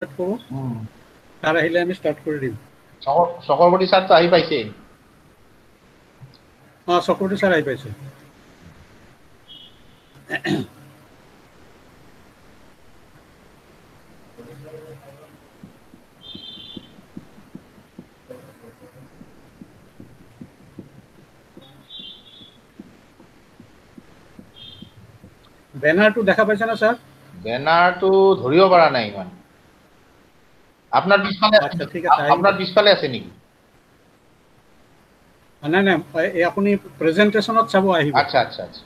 কৰোঁ তাৰ আহিলে আমি ষ্টাৰ্ট কৰি দিম। চক্ৰৱৰ্তী ছাৰটো আহি পাইছে? চক্ৰৱৰ্তী ছাৰ আহি পাইছে। বেনাৰটো দেখা পাইছে না ছাৰ? বেনাৰটো ধৰিব পৰা নাই ইমান। আপোনাৰ পিছফালে আচ্ছা ঠিক আছে, আপোনাৰ পিছফালে আছে নেকি? নাই নাই, এই আপুনি প্ৰেজেণ্টেশ্যনত চাব আহিব। আচ্ছা আচ্ছা আচ্ছা।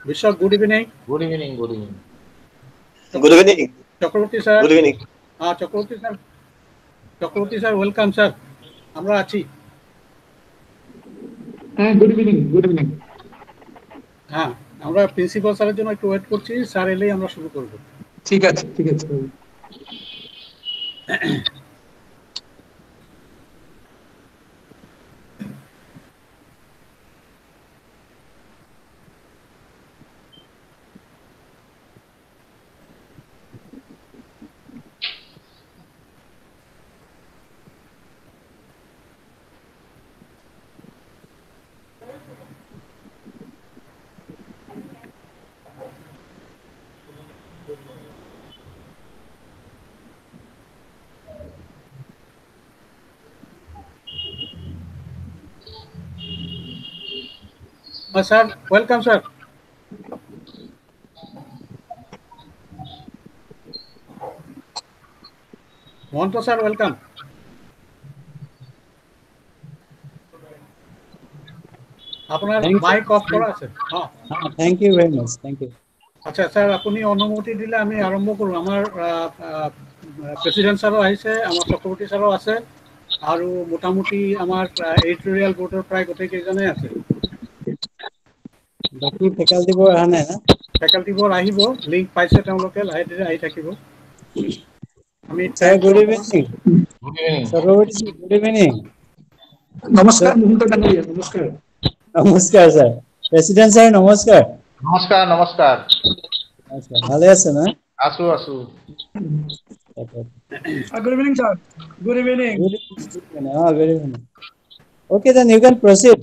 বিশ্বক good evening. Good evening, good evening. Good evening. Chakraborty sir. Good evening. Chakraborty sir, Chakraborty sir welcome sir, আমরা আছি। হ্যাঁ, গুড ইভিনিং, গুড ইভিনিং। হ্যাঁ, আমরা প্রিন্সিপাল স্যারের জন্য একটু ওয়েট করছি, স্যার এলেই আমরা শুরু করব। ঠিক আছে, ঠিক আছে। Sir welcome sir. Mahanta sir welcome. আপনার মাইক অফ করা আছে? থ্যাংক ইউ ভেরি মাচ, থ্যাংক ইউ। আচ্ছা স্যার, আপুনি অনুমতি দিলে আমি আৰম্ভ কৰোঁ। আমাৰ প্ৰেচিডেণ্ট ছাৰো আহিছে, আমাৰ চক্ৰৱৰ্তী ছাৰো আছে, আৰু মোটামুটি আমাৰ এডিটৰিয়েল বোৰ্ডৰ প্ৰায় গোটেইকেইজনেই আছে। বাকী ফেকাল্টিবোৰ অহা নাই না? ফেকাল্টিবোৰ আহিব, লিংক পাইছে তেওঁলোকে, লাহে ধীৰে আহি থাকিব। আমি sir good evening. Good evening. Chakraborty sir good evening. নমস্কাৰ মহন্ত ডাঙৰীয়া, নমস্কাৰ। নমস্কাৰ স্যাৰ। প্ৰেসিডেন্ট স্যাৰ নমস্কাৰ। নমস্কাৰ নমস্কাৰ। আচ্ছা, ভালে আছে না? আছো আছো। Good evening sir, good evening. Good evening. Good evening. Okay, then you can proceed.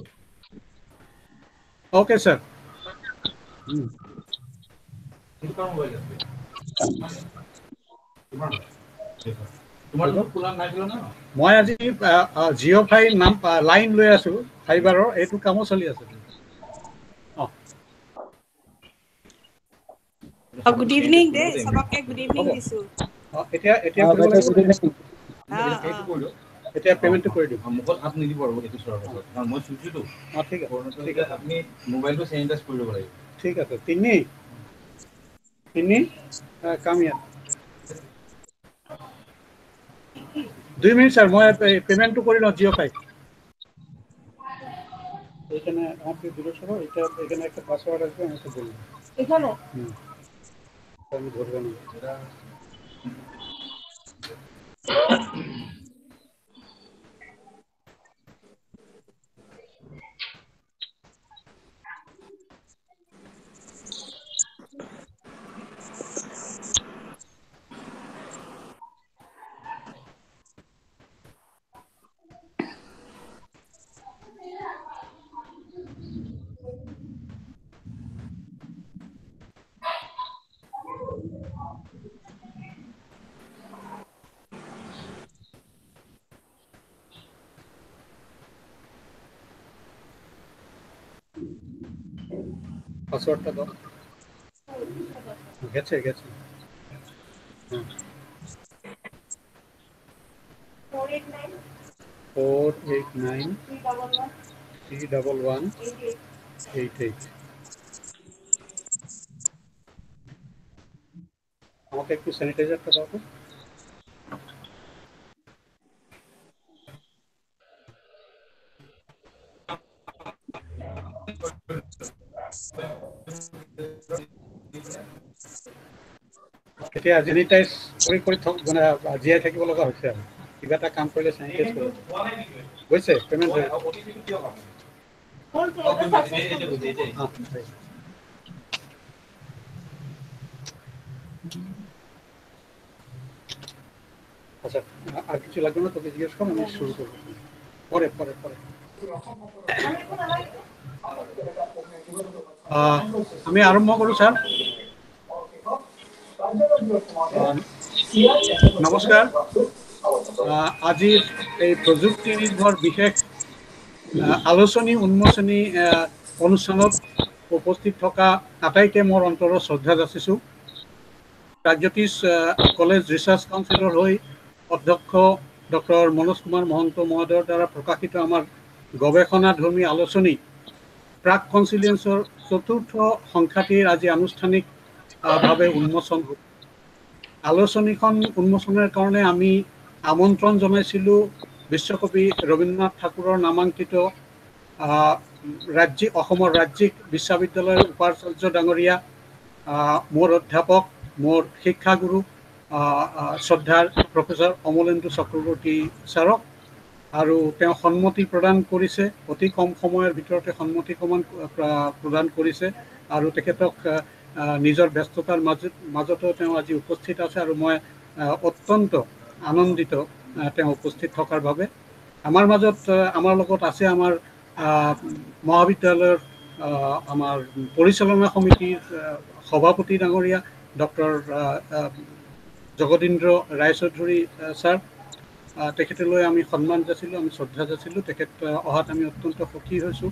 Okay sir. মই আজি জিঅ' ফাইভ নাম লাইন লৈ আছো, ফাইবাৰৰ এইটো কামো চলি আছে। গুড ইভিনিং দে সবকে, গুড ইভিনিং দিছো। এতিয়া এতিয়া কৰিব Good লাগিব। evening. এতিয়া পেমেন্টটো কৰি দিম। মুখত হাত নিদিব আৰু এইটো চোৱাৰ পাছত, কাৰণ মই চুইছোতো। ঠিক আছে, ঠিক আছে। আপুনি মোবাইলটো চেনিটাইজ কৰি ল'ব লাগিব। ঠিক আছে। তিনি কাম ইয়াত 2 মিনিট স্যার, মই পেমেন্টটো কৰি লওঁ জিঅ' ফাইভ। এখানে আপনি দূরে সরো, এটা এখানে একটা পাসওয়ার্ড আসবে, আমি তো বলবো এখানে। আমি ধরবো না। পাসওয়ার্ডটা দাও। গেছে গেছে। 489 311 88। আমাকে একটু স্যানিটাইজারটা দাও তো। এতিয়া জেনিটাইজ কৰি কৰি মানে জীয়াই থাকিব লগা হৈছে আৰু। কিবা এটা কাম কৰিলে চেনিটাইজ কৰিব গৈছে পেমেণ্ট হৈ আচ্ছা আর কিছু লাগবে না তোকে জিজ্ঞেস করো আমি শুরু করবো পরে পরে পরে আমি আরম্ভ কৰো স্যাৰ নমস্কাৰ আজিৰ এই প্ৰযুক্তি নিৰ্ভৰ বিশেষ আলোচনী উন্মোচনী অনুষ্ঠানত উপস্থিত থকা আটাইকে মোৰ অন্তৰৰ শ্ৰদ্ধা যাচিছোঁ প্ৰাগজ্যোতিষ কলেজ ৰিচাৰ্চ কাউন্সিলৰ হৈ অধ্যক্ষ ডক্টৰ মনোজ কুমাৰ মহন্ত মহোদয়ৰ দ্বাৰা প্ৰকাশিত আমাৰ গৱেষণাধৰ্মী আলোচনী প্ৰাক কনচিলিয়েন্সৰ চতুৰ্থ সংখ্যাটিৰ আজি আনুষ্ঠানিকভাৱে উন্মোচন হ'ল আলোচনীখন উন্মোচনৰ কাৰণে আমি আমন্ত্ৰণ জনাইছিলোঁ বিশ্বকবি ৰবীন্দ্ৰনাথ ঠাকুৰৰ নামাঙ্কিত অসমৰ ৰাজ্যিক বিশ্ববিদ্যালয়ৰ উপাচাৰ্য ডাঙৰীয়া মোৰ অধ্যাপক মোৰ শিক্ষাগুৰু শ্ৰদ্ধাৰ প্ৰফেসৰ অমলেন্দু চক্ৰৱৰ্তী ছাৰক আৰু তেওঁ সন্মতি প্ৰদান কৰিছে অতি কম সময়ৰ ভিতৰতে সন্মতি প্ৰদান কৰিছে আৰু তেখেতক নিজৰ ব্যস্ততাৰ মাজতো তেওঁ আজি উপস্থিত আছে আৰু মই অত্যন্ত আনন্দিত তেওঁ উপস্থিত থকাৰ বাবে আমাৰ মাজত আমাৰ লগত আছে আমাৰ মহাবিদ্যালয়ৰ আমাৰ পৰিচালনা সমিতিৰ সভাপতি ডাঙৰীয়া ডক্টৰ জগদীন্দ্ৰ ৰায়চৌধুৰী ছাৰ তেখেতলৈ আমি সন্মান যাচিলোঁ আমি শ্ৰদ্ধা যাচিলোঁ তেখেত অহাত আমি অত্যন্ত সুখী হৈছোঁ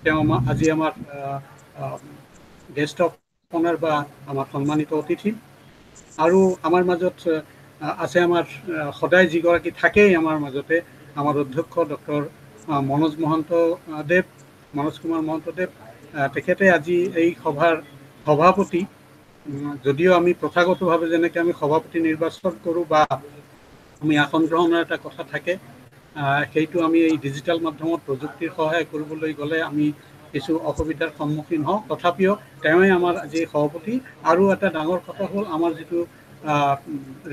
তেওঁ আজি আমাৰ গেষ্ট অফ অনাৰ বা আমাৰ সন্মানিত অতিথি আৰু আমাৰ মাজত আছে আমাৰ সদায় যিগৰাকী থাকেই আমাৰ মাজতে আমাৰ অধ্যক্ষ ডক্টৰ মনোজ কুমাৰ মহন্তদেৱ তেখেতে আজি এই সভাৰ সভাপতি যদিও আমি প্ৰথাগতভাৱে যেনেকৈ আমি সভাপতি নিৰ্বাচন কৰোঁ বা আমি আসন গ্ৰহণৰ এটা কথা থাকে সেইটো আমি এই ডিজিটেল মাধ্যমত প্ৰযুক্তিৰ সহায় কৰিবলৈ গ'লে আমি কিছু অসুবিধাৰ সন্মুখীন হওঁ তথাপিও তেওঁৱে আমাৰ আজি সভাপতি আৰু এটা ডাঙৰ কথা হ'ল আমাৰ যিটো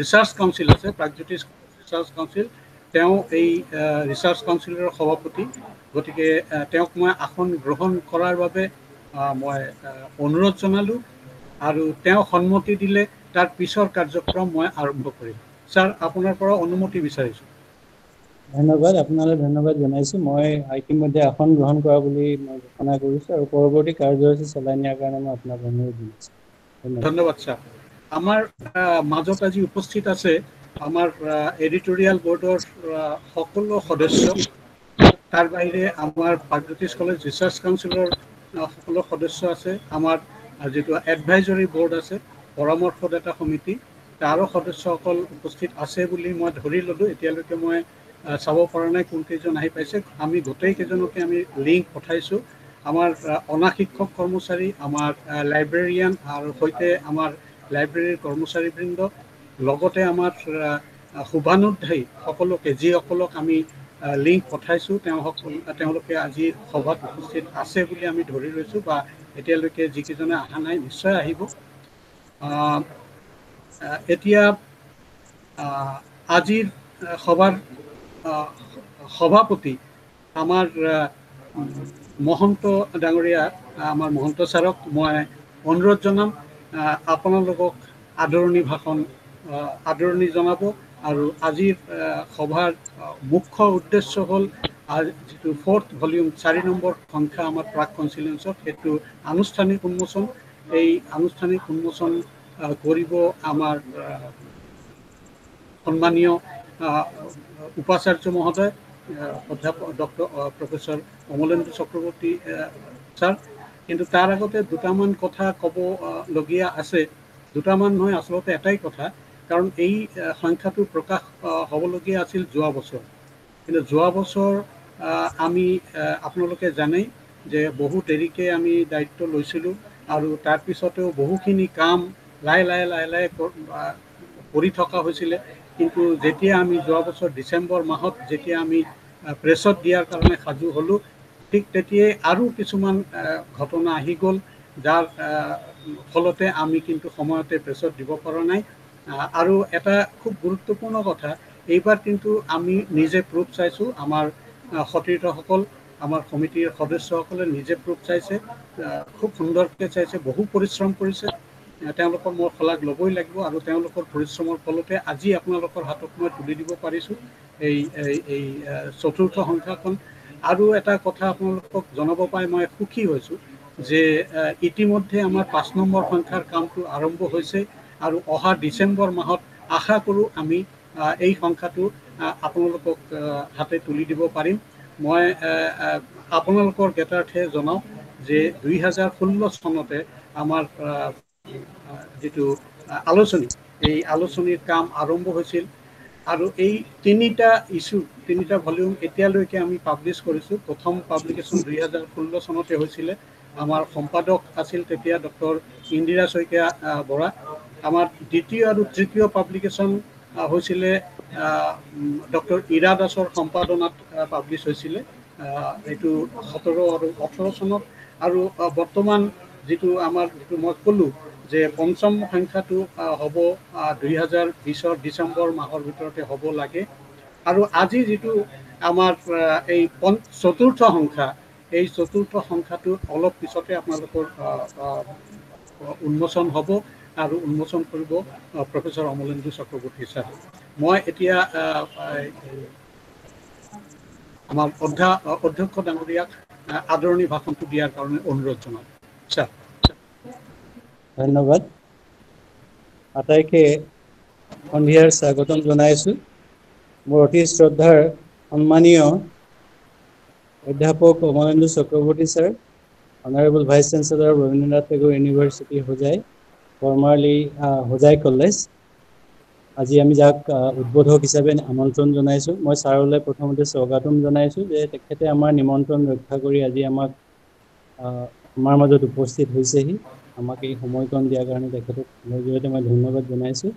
ৰিচাৰ্চ কাউন্সিল আছে প্ৰাগজ্যোতিষ ৰিচাৰ্চ কাউন্সিল তেওঁ এই ৰিচাৰ্চ কাউন্সিলৰ সভাপতি গতিকে তেওঁক মই আসন গ্ৰহণ কৰাৰ বাবে মই অনুৰোধ জনালোঁ আৰু তেওঁ সন্মতি দিলে তাৰ পিছৰ কাৰ্যক্ৰম মই আৰম্ভ কৰিম ছাৰ আপোনাৰ পৰা অনুমতি বিচাৰিছোঁ ধন্যবাদ আপোনালৈ ধন্যবাদ জনাইছোঁ মই ইতিমধ্যে আসন গ্ৰহণ কৰা বুলি মই ঘোষণা কৰিছোঁ আৰু পৰৱৰ্তী কাৰ্যসূচী চলাই নিয়াৰ কাৰণে মই আপোনাক অনুৰোধ জনাইছোঁ ধন্যবাদ ছাৰ আমাৰ মাজত আজি উপস্থিত আছে আমাৰ এডিটৰিয়েল বৰ্ডৰ সকলো সদস্য তাৰ বাহিৰে আমাৰ প্ৰাগজ্যোতিষ কলেজ ৰিচাৰ্চ কাউন্সিলৰ সকলো সদস্য আছে আমাৰ যিটো এডভাইজৰী বৰ্ড আছে পৰামৰ্শদাতা সমিতি তাৰো সদস্যসকল উপস্থিত আছে বুলি মই ধৰি ল'লোঁ এতিয়ালৈকে মই চাব পৰা নাই কোনকেইজন আহি পাইছে আমি গোটেইকেইজনকে আমি লিংক পঠাইছোঁ আমাৰ অনা শিক্ষক কৰ্মচাৰী আমাৰ লাইব্ৰেৰিয়ান আৰু সৈতে আমাৰ লাইব্ৰেৰীৰ কৰ্মচাৰীবৃন্দ লগতে আমাৰ শুভানুধ্যায়ী সকলোকে যিসকলক আমি লিংক পঠাইছোঁ তেওঁলোকে আজি সভাত উপস্থিত আছে বুলি আমি ধৰি লৈছোঁ বা এতিয়ালৈকে যিকেইজনে অহা নাই নিশ্চয় আহিব এতিয়া আজিৰ সভাৰ সভাপতি আমাৰ মহন্ত ডাঙৰীয়া আমাৰ মহন্ত ছাৰক মই অনুৰোধ জনাম আপোনালোকক আদৰণি জনাব আৰু আজিৰ সভাৰ মুখ্য উদ্দেশ্য হ'ল যিটো 4th ভলিউম 4 নম্বৰ সংখ্যা আমাৰ প্ৰাক কনচিলিয়েন্সত সেইটো আনুষ্ঠানিক উন্মোচন এই আনুষ্ঠানিক উন্মোচন কৰিব আমাৰ সন্মানীয় উপাচাৰ্য মহোদয় অধ্যাপক doctor professor Amalendu Chakraborty sir কিন্তু তাৰ আগতে দুটামান কথা ক'বলগীয়া আছে দুটামান নহয় আচলতে এটাই কথা কাৰণ এই সংখ্যাটো প্ৰকাশ হ'বলগীয়া আছিল যোৱা বছৰ কিন্তু যোৱা বছৰ আমি আপোনালোকে জানেই যে বহু দেৰিকৈ আমি দায়িত্ব লৈছিলোঁ আৰু তাৰপিছতেও বহুখিনি কাম লাহে লাহে কৰি থকা হৈছিলে কিন্তু যেতিয়া আমি যোৱা বছৰ ডিচেম্বৰ মাহত যেতিয়া আমি প্ৰেছত দিয়াৰ কাৰণে সাজু হ'লোঁ ঠিক তেতিয়াই আৰু কিছুমান ঘটনা আহি গ'ল যাৰ ফলতে আমি কিন্তু সময়তে প্ৰেছত দিব পৰা নাই আৰু এটা খুব গুৰুত্বপূৰ্ণ কথা এইবাৰ কিন্তু আমি নিজে প্ৰুফ চাইছোঁ, আমাৰ সতীৰ্থসকল আমাৰ কমিটিৰ সদস্যসকলে নিজে প্ৰুফ চাইছে, খুব সুন্দৰকৈ চাইছে, বহু পৰিশ্ৰম কৰিছে। তেওঁলোকৰ মই শলাগ ল'বই লাগিব আৰু তেওঁলোকৰ পৰিশ্ৰমৰ ফলতে আজি আপোনালোকৰ হাতত মই তুলি দিব পাৰিছোঁ এই চতুৰ্থ সংখ্যাখন। আৰু এটা কথা আপোনালোকক জনাব পাই মই সুখী হৈছোঁ যে ইতিমধ্যে আমাৰ 5 নম্বৰ সংখ্যাৰ কামটো আৰম্ভ হৈছে আৰু অহা ডিচেম্বৰ মাহত আশা কৰোঁ আমি এই সংখ্যাটো আপোনালোকক হাতে তুলি দিব পাৰিম। মই আপোনালোকৰ জ্ঞাতাৰ্থে জনাওঁ যে 2016 চনতে আমাৰ যিটো আলোচনী, এই আলোচনীৰ কাম আৰম্ভ হৈছিল আৰু এই তিনিটা ভলিউম এতিয়ালৈকে আমি পাব্লিছ কৰিছোঁ। প্ৰথম পাব্লিকেশ্যন 2016 চনতে হৈছিলে। আমাৰ সম্পাদক আছিল তেতিয়া ডক্টৰ ইন্দিৰা শইকীয়া বৰা। আমাৰ দ্বিতীয় আৰু তৃতীয় পাব্লিকেশ্যন হৈছিলে ডক্টৰ ইৰা দাসৰ সম্পাদনাত পাব্লিছ হৈছিলে, এইটো 17 আৰু 18 চনত। আৰু বৰ্তমান যিটো মই ক'লোঁ যে পঞ্চম সংখ্যাটো হ'ব 2020 ডিচেম্বৰ মাহৰ ভিতৰতে হ'ব লাগে। আৰু আজি যিটো আমাৰ এই চতুৰ্থ সংখ্যা, এই চতুৰ্থ সংখ্যাটো অলপ পিছতে আপোনালোকৰ উন্মোচন হ'ব আৰু উন্মোচন কৰিব প্ৰফেচৰ অমলেন্দু চক্ৰৱৰ্তী ছাৰ। মই এতিয়া আমাৰ অধ্যক্ষ ডাঙৰীয়াক আদৰণি ভাষণটো দিয়াৰ কাৰণে অনুৰোধ জনাম। ছাৰ। ধন্যবাদ। আটাইকে সন্ধিয়াৰ স্বাগতম জনাইছোঁ। মোৰ অতি শ্ৰদ্ধাৰ সন্মানীয় অধ্যাপক Amalendu Chakraborty sir, honourable vice chancellor Rabindranath Tagore university Hojai, formerly Hojai college. আজি আমি যাক উদ্বোধক হিচাপে আমন্ত্ৰণ জনাইছোঁ। মই ছাৰলৈ প্ৰথমতে স্বাগতম জনাইছোঁ যে তেখেতে আমাৰ নিমন্ত্ৰণ ৰক্ষা কৰি আজি আমাৰ মাজত উপস্থিত হৈছেহি। আমাক এই সময়কণ দিয়াৰ কাৰণে তেখেতক মোৰ জৰিয়তে মই ধন্যবাদ জনাইছোঁ।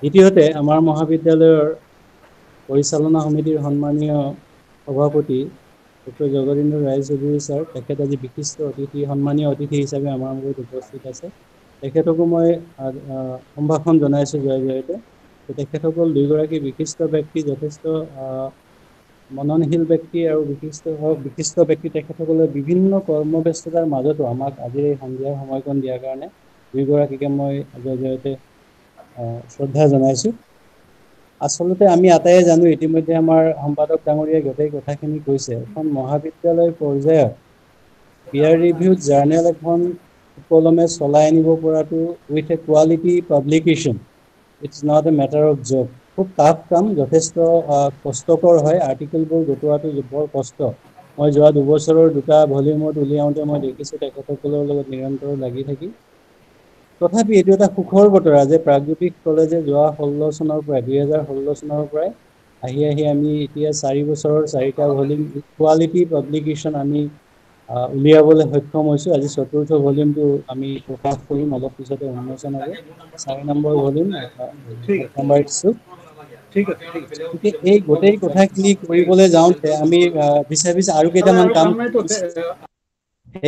দ্বিতীয়তে আমাৰ মহাবিদ্যালয়ৰ পৰিচালনা সমিতিৰ সন্মানীয় সভাপতি ডক্টৰ জগদীন্দ্ৰ ৰায়চৌধুৰী ছাৰ, তেখেত আজি বিশিষ্ট অতিথি, সন্মানীয় অতিথি হিচাপে আমাৰ মাজত উপস্থিত আছে। তেখেতকো মই সম্ভাষণ জনাইছোঁ জৰিয়তে। তেখেতসকল দুয়োগৰাকী বিশিষ্ট ব্যক্তি, যথেষ্ট মননশীল ব্যক্তি আৰু বিশিষ্ট ব্যক্তি। তেখেতসকলে বিভিন্ন কৰ্মব্যস্ততাৰ মাজতো আমাক আজিৰ এই সন্ধিয়াৰ সময়কণ দিয়াৰ কাৰণে দুয়োগৰাকীকে মই জৰিয়তে শ্ৰদ্ধা জনাইছোঁ। আচলতে আমি আটাইয়ে জানো, ইতিমধ্যে আমাৰ সম্পাদক ডাঙৰীয়াই গোটেই কথাখিনি কৈছে। এখন মহাবিদ্যালয় পৰ্যায়ত পিয়াৰ ৰিভিউড জাৰ্নেল এখন সুকলমে চলাই আনিব পৰাটো with a quality publication, it's not a matter of job. খুব টাফ কাম, যথেষ্ট কষ্টকৰ হয়। আৰ্টিকেলবোৰ গোটোৱাটো বৰ কষ্ট। মই যোৱা 2 বছৰৰ 2টা ভলিউমত উলিয়াওঁতে মই দেখিছোঁ তেখেতসকলৰ লগত নিৰন্তৰ লাগি থাকি। তথাপি এইটো এটা সুখৰ বতৰা যে প্ৰাগজ্যোতিষ কলেজে যোৱা 2016 চনৰ পৰাই আহি আমি এতিয়া 4 বছৰৰ 4টা ভলিউম কোৱালিটি পাব্লিকেশ্যন আমি উলিয়াবলৈ সক্ষম হৈছোঁ। আজি চতুৰ্থ ভলিউমটো আমি প্ৰকাশ কৰিম, অলপ পিছতে উন্মোচন হ'ব। 4 নম্বৰ ভলিউম নম্বৰ 6। এই গোটেই কথাখিনি কৰিবলৈ যাওঁতে আমি বিচাৰি আৰু কেইটামান কাম।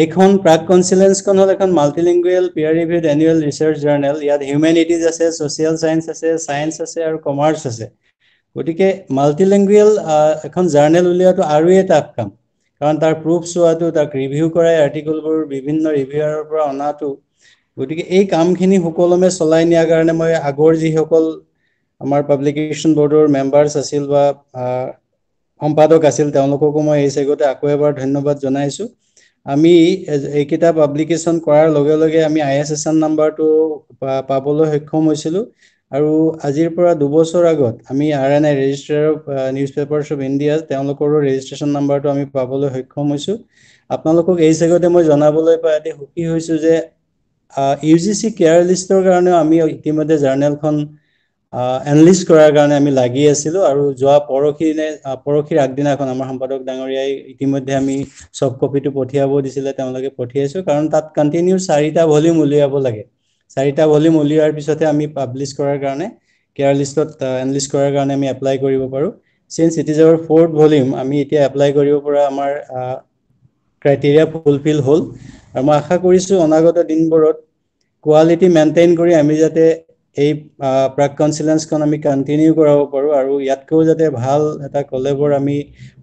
এইখন প্ৰাগ কনচিলেঞ্চখন হ'ল এখন মাল্টিলিংগুৱেল Pyar reviewed annual research journal. ইয়াত হিউমেনিটিজ আছে, ছ'চিয়েল চায়েন্স আছে, ছায়েন্স আছে আৰু কমাৰ্চ আছে। গতিকে মাল্টিলিংগুৱেল এখন জাৰ্নেল উলিওৱাটো আৰুৱে টাফ কাম, কাৰণ তাৰ প্ৰুফ চোৱাটো, তাক ৰিভিউ কৰাই আৰ্টিকেলবোৰ বিভিন্ন ৰিভিউৱাৰৰ পৰা অনাটো। গতিকে এই কামখিনি সুকলমে চলাই নিয়াৰ কাৰণে মই আগৰ যিসকল আমাৰ পাব্লিকেশ্যন বৰ্ডৰ মেম্বাৰ্ছ আছিল বা সম্পাদক আছিল, তেওঁলোককো মই এই চেগতে আকৌ এবাৰ ধন্যবাদ জনাইছোঁ। আমি এইকেইটা পাব্লিকেশ্যন কৰাৰ লগে লগে আমি ISSN নাম্বাৰটো পাবলৈ সক্ষম হৈছিলোঁ। আৰু আজিৰ পৰা 2 বছৰ আগত আমি RNI registrar of news papers of India, তেওঁলোকৰো ৰেজিষ্ট্ৰেশ্যন নাম্বাৰটো আমি পাবলৈ সক্ষম হৈছোঁ। আপোনালোকক এই চেগতে মই জনাবলৈ পাই অতি সুখী হৈছোঁ যে UGC কেয়াৰ লিষ্টৰ কাৰণেও আমি ইতিমধ্যে জাৰ্নেলখন এনলিষ্ট কৰাৰ কাৰণে আমি লাগি আছিলোঁ। আৰু যোৱা পৰহিৰ আগদিনাখন আমাৰ সম্পাদক ডাঙৰীয়াই ইতিমধ্যে আমি চফ্ট কপিটো পঠিয়াব দিছিলে, তেওঁলোকে পঠিয়াইছোঁ। কাৰণ তাত কণ্টিনিউ 4টা ভলিউম উলিয়াব লাগে। 4টা ভলিউম উলিওৱাৰ পিছতহে আমি পাব্লিছ কৰাৰ কাৰণে, কেয়াৰ লিষ্টত এনলিষ্ট কৰাৰ কাৰণে আমি এপ্লাই কৰিব পাৰোঁ। Since it is our 4th volume, আমি এতিয়া এপ্লাই কৰিব পৰা আমাৰ ক্ৰাইটেৰিয়া ফুলফিল হ'ল। আৰু মই আশা কৰিছোঁ অনাগত দিনবোৰত কোৱালিটি মেইনটেইন কৰি আমি যাতে এই প্ৰাক কনচিলেঞ্চখন আমি কণ্টিনিউ কৰাব পাৰোঁ আৰু ইয়াতকৈও যাতে ভাল এটা কলেবৰ আমি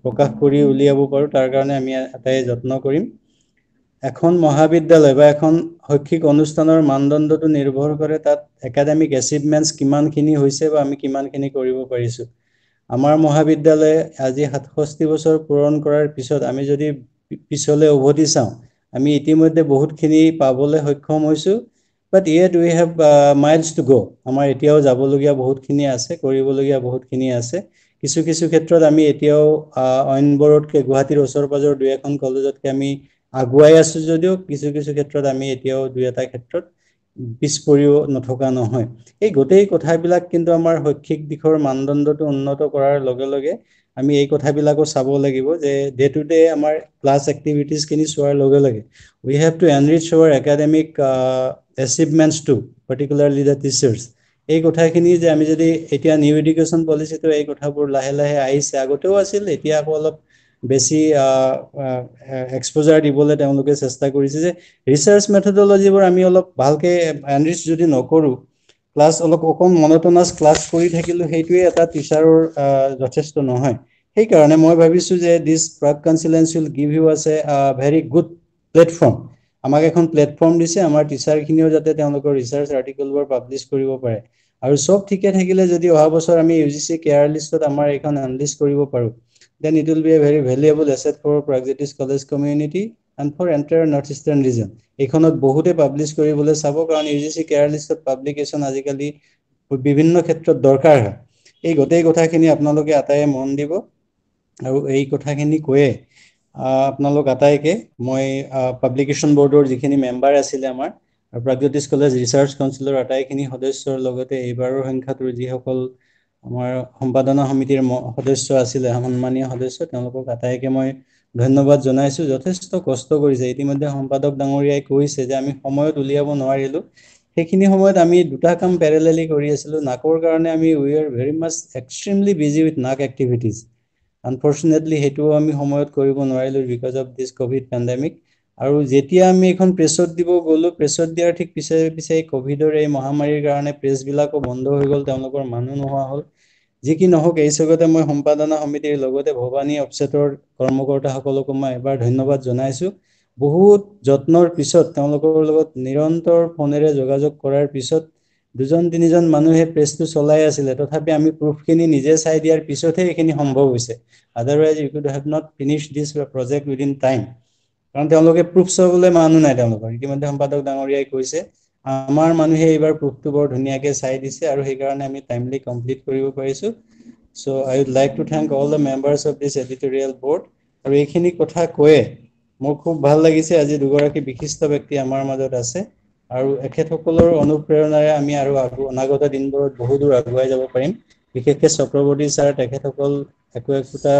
প্ৰকাশ কৰি উলিয়াব পাৰোঁ তাৰ কাৰণে আমি এটাই যত্ন কৰিম। এখন মহাবিদ্যালয় বা এখন শৈক্ষিক অনুষ্ঠানৰ মানদণ্ডটো নিৰ্ভৰ কৰে তাত একাডেমিক এচিভমেণ্টছ কিমানখিনি হৈছে বা আমি কিমানখিনি কৰিব পাৰিছোঁ। আমাৰ মহাবিদ্যালয়ে আজি 67 বছৰ পূৰণ কৰাৰ পিছত আমি যদি পিছলৈ উভতি চাওঁ আমি ইতিমধ্যে বহুতখিনি পাবলৈ সক্ষম হৈছোঁ। But yet we have miles to go. আমাৰ এতিয়াও যাবলগীয়া বহুতখিনি আছে, কৰিবলগীয়া বহুতখিনি আছে। কিছু ক্ষেত্ৰত আমি এতিয়াও অইনবোৰতকে গুৱাহাটীৰ ওচৰ পাজৰ দুই এখন কলেজতকে আমি আগুৱাই আছো যদিও কিছু ক্ষেত্ৰত আমি এতিয়াও দুই এটা ক্ষেত্ৰত পিছ পৰিও নথকা নহয়। এই গোটেই কথাবিলাক কিন্তু আমাৰ শৈক্ষিক দিশৰ মানদণ্ডটো উন্নত কৰাৰ লগে লগে আমি এই কথাবিলাকো চাব লাগিব যে ডে টু ডে আমাৰ ক্লাছ এক্টিভিটিজখিনি চোৱাৰ লগে লগে we have to enrich our academic achievements too, particularly the teachers. এই কথাখিনি যে আমি যদি এতিয়া নিউ এডুকেশ্যন পলিচিটো এই কথাবোৰ লাহে লাহে আহিছে, আগতেও আছিল, এতিয়া আকৌ অলপ বেছি এক্সপোজাৰ দিবলৈ তেওঁলোকে চেষ্টা কৰিছে যে ৰিচাৰ্চ মেথডলজিবোৰ আমি অলপ ভালকৈ এনৰিচ যদি নকৰোঁ, ক্লাছ অকণ মনোটনাছ ক্লাছ কৰি থাকিলেও সেইটোৱে এটা টিচাৰৰ যথেষ্ট নহয়। সেইকাৰণে মই ভাবিছোঁ যে দিছ প্ৰাক কনচিলেঞ্চ উইল গিভ ইউ আছ এ ভেৰি গুড প্লেটফৰ্ম। আমাক এখন প্লেটফৰ্ম দিছে, আমাৰ টিচাৰখিনিও যাতে তেওঁলোকৰ ৰিচাৰ্চ আৰ্টিকলবোৰ পাব্লিছ কৰিব পাৰে আৰু চব ঠিকে থাকিলে যদি অহা বছৰ আমি UGC কেয়াৰ লিষ্টত আমাৰ এইখন এনলিষ্ট কৰিব পাৰোঁ, then it will be a very valuable asset for Praxis College community and for entire North Eastern region. এইখনত বহুতে পাব্লিছ কৰিবলৈ চাব কাৰণ UGC কেয়াৰ লিষ্টত পাব্লিকেশ্যন আজিকালি বিভিন্ন ক্ষেত্ৰত দৰকাৰ হয়। এই গোটেই কথাখিনি আপোনালোকে আটাইয়ে মন দিব আৰু এই কথাখিনি কৈয়ে আপোনালোক আটাইকে মই পাব্লিকেশ্যন বৰ্ডৰ যিখিনি মেম্বাৰ আছিলে আমাৰ প্ৰাগজ্যোতিষ কলেজ ৰিচাৰ্চ কাউন্সিলৰ আটাইখিনি সদস্যৰ লগতে এইবাৰৰ সংখ্যাটোৰ যিসকল আমাৰ সম্পাদনা সমিতিৰ সদস্য আছিলে, সন্মানীয় সদস্য, তেওঁলোকক আটাইকে মই ধন্যবাদ জনাইছোঁ। যথেষ্ট কষ্ট কৰিছে। ইতিমধ্যে সম্পাদক ডাঙৰীয়াই কৈছে যে আমি সময়ত উলিয়াব নোৱাৰিলোঁ। সেইখিনি সময়ত আমি দুটা কাম পেৰেলেলি কৰি আছিলোঁ। নাকৰ কাৰণে আমি we are very much extremely busy with NAAC activities. Unfortunately সেইটোও আমি সময়ত কৰিব নোৱাৰিলোঁ because of this covid pandemic. আৰু যেতিয়া আমি এখন প্ৰেছত দিব গ'লোঁ, প্ৰেছত দিয়াৰ ঠিক পিছে ক'ভিডৰ এই মহামাৰীৰ কাৰণে প্ৰেছবিলাকো বন্ধ হৈ গ'ল, তেওঁলোকৰ মানুহ নোহোৱা হ'ল। যি কি নহওক, এই চগতে মই সম্পাদনা সমিতিৰ লগতে ভৱানী অফছেটৰ কৰ্মকৰ্তাসকলকো মই এবাৰ ধন্যবাদ জনাইছোঁ। বহুত যত্নৰ পিছত তেওঁলোকৰ লগত নিৰন্তৰ ফোনেৰে যোগাযোগ কৰাৰ পিছত 2-3জন মানুহে প্ৰেছটো চলাই আছিলে, তথাপি আমি প্ৰুফখিনি নিজে চাই দিয়াৰ পিছতহে এইখিনি সম্ভৱ হৈছে। Otherwise you could have not finish this project within time. কাৰণ তেওঁলোকে প্ৰুফ চাবলৈ মানুহ নাই তেওঁলোকৰ। ইতিমধ্যে সম্পাদক ডাঙৰীয়াই কৈছে আমাৰ মানুহে এইবাৰ প্ৰুফটো বৰ ধুনীয়াকৈ চাই দিছে আৰু সেইকাৰণে আমি টাইমলি কমপ্লিট কৰিব পাৰিছোঁ। So' I would like to thank all the members of this editorial board. আৰু এইখিনি কথা কৈয়ে মোৰ খুব ভাল লাগিছে আজি দুগৰাকী বিশিষ্ট ব্যক্তি আমাৰ মাজত আছে আৰু এখেতসকলৰ অনুপ্ৰেৰণাৰে আমি আৰু অনাগত দিনবোৰত বহু দূৰ আগুৱাই যাব পাৰিম। বিশেষকৈ চক্ৰৱৰ্তী ছাৰ, তেখেতসকল একোটা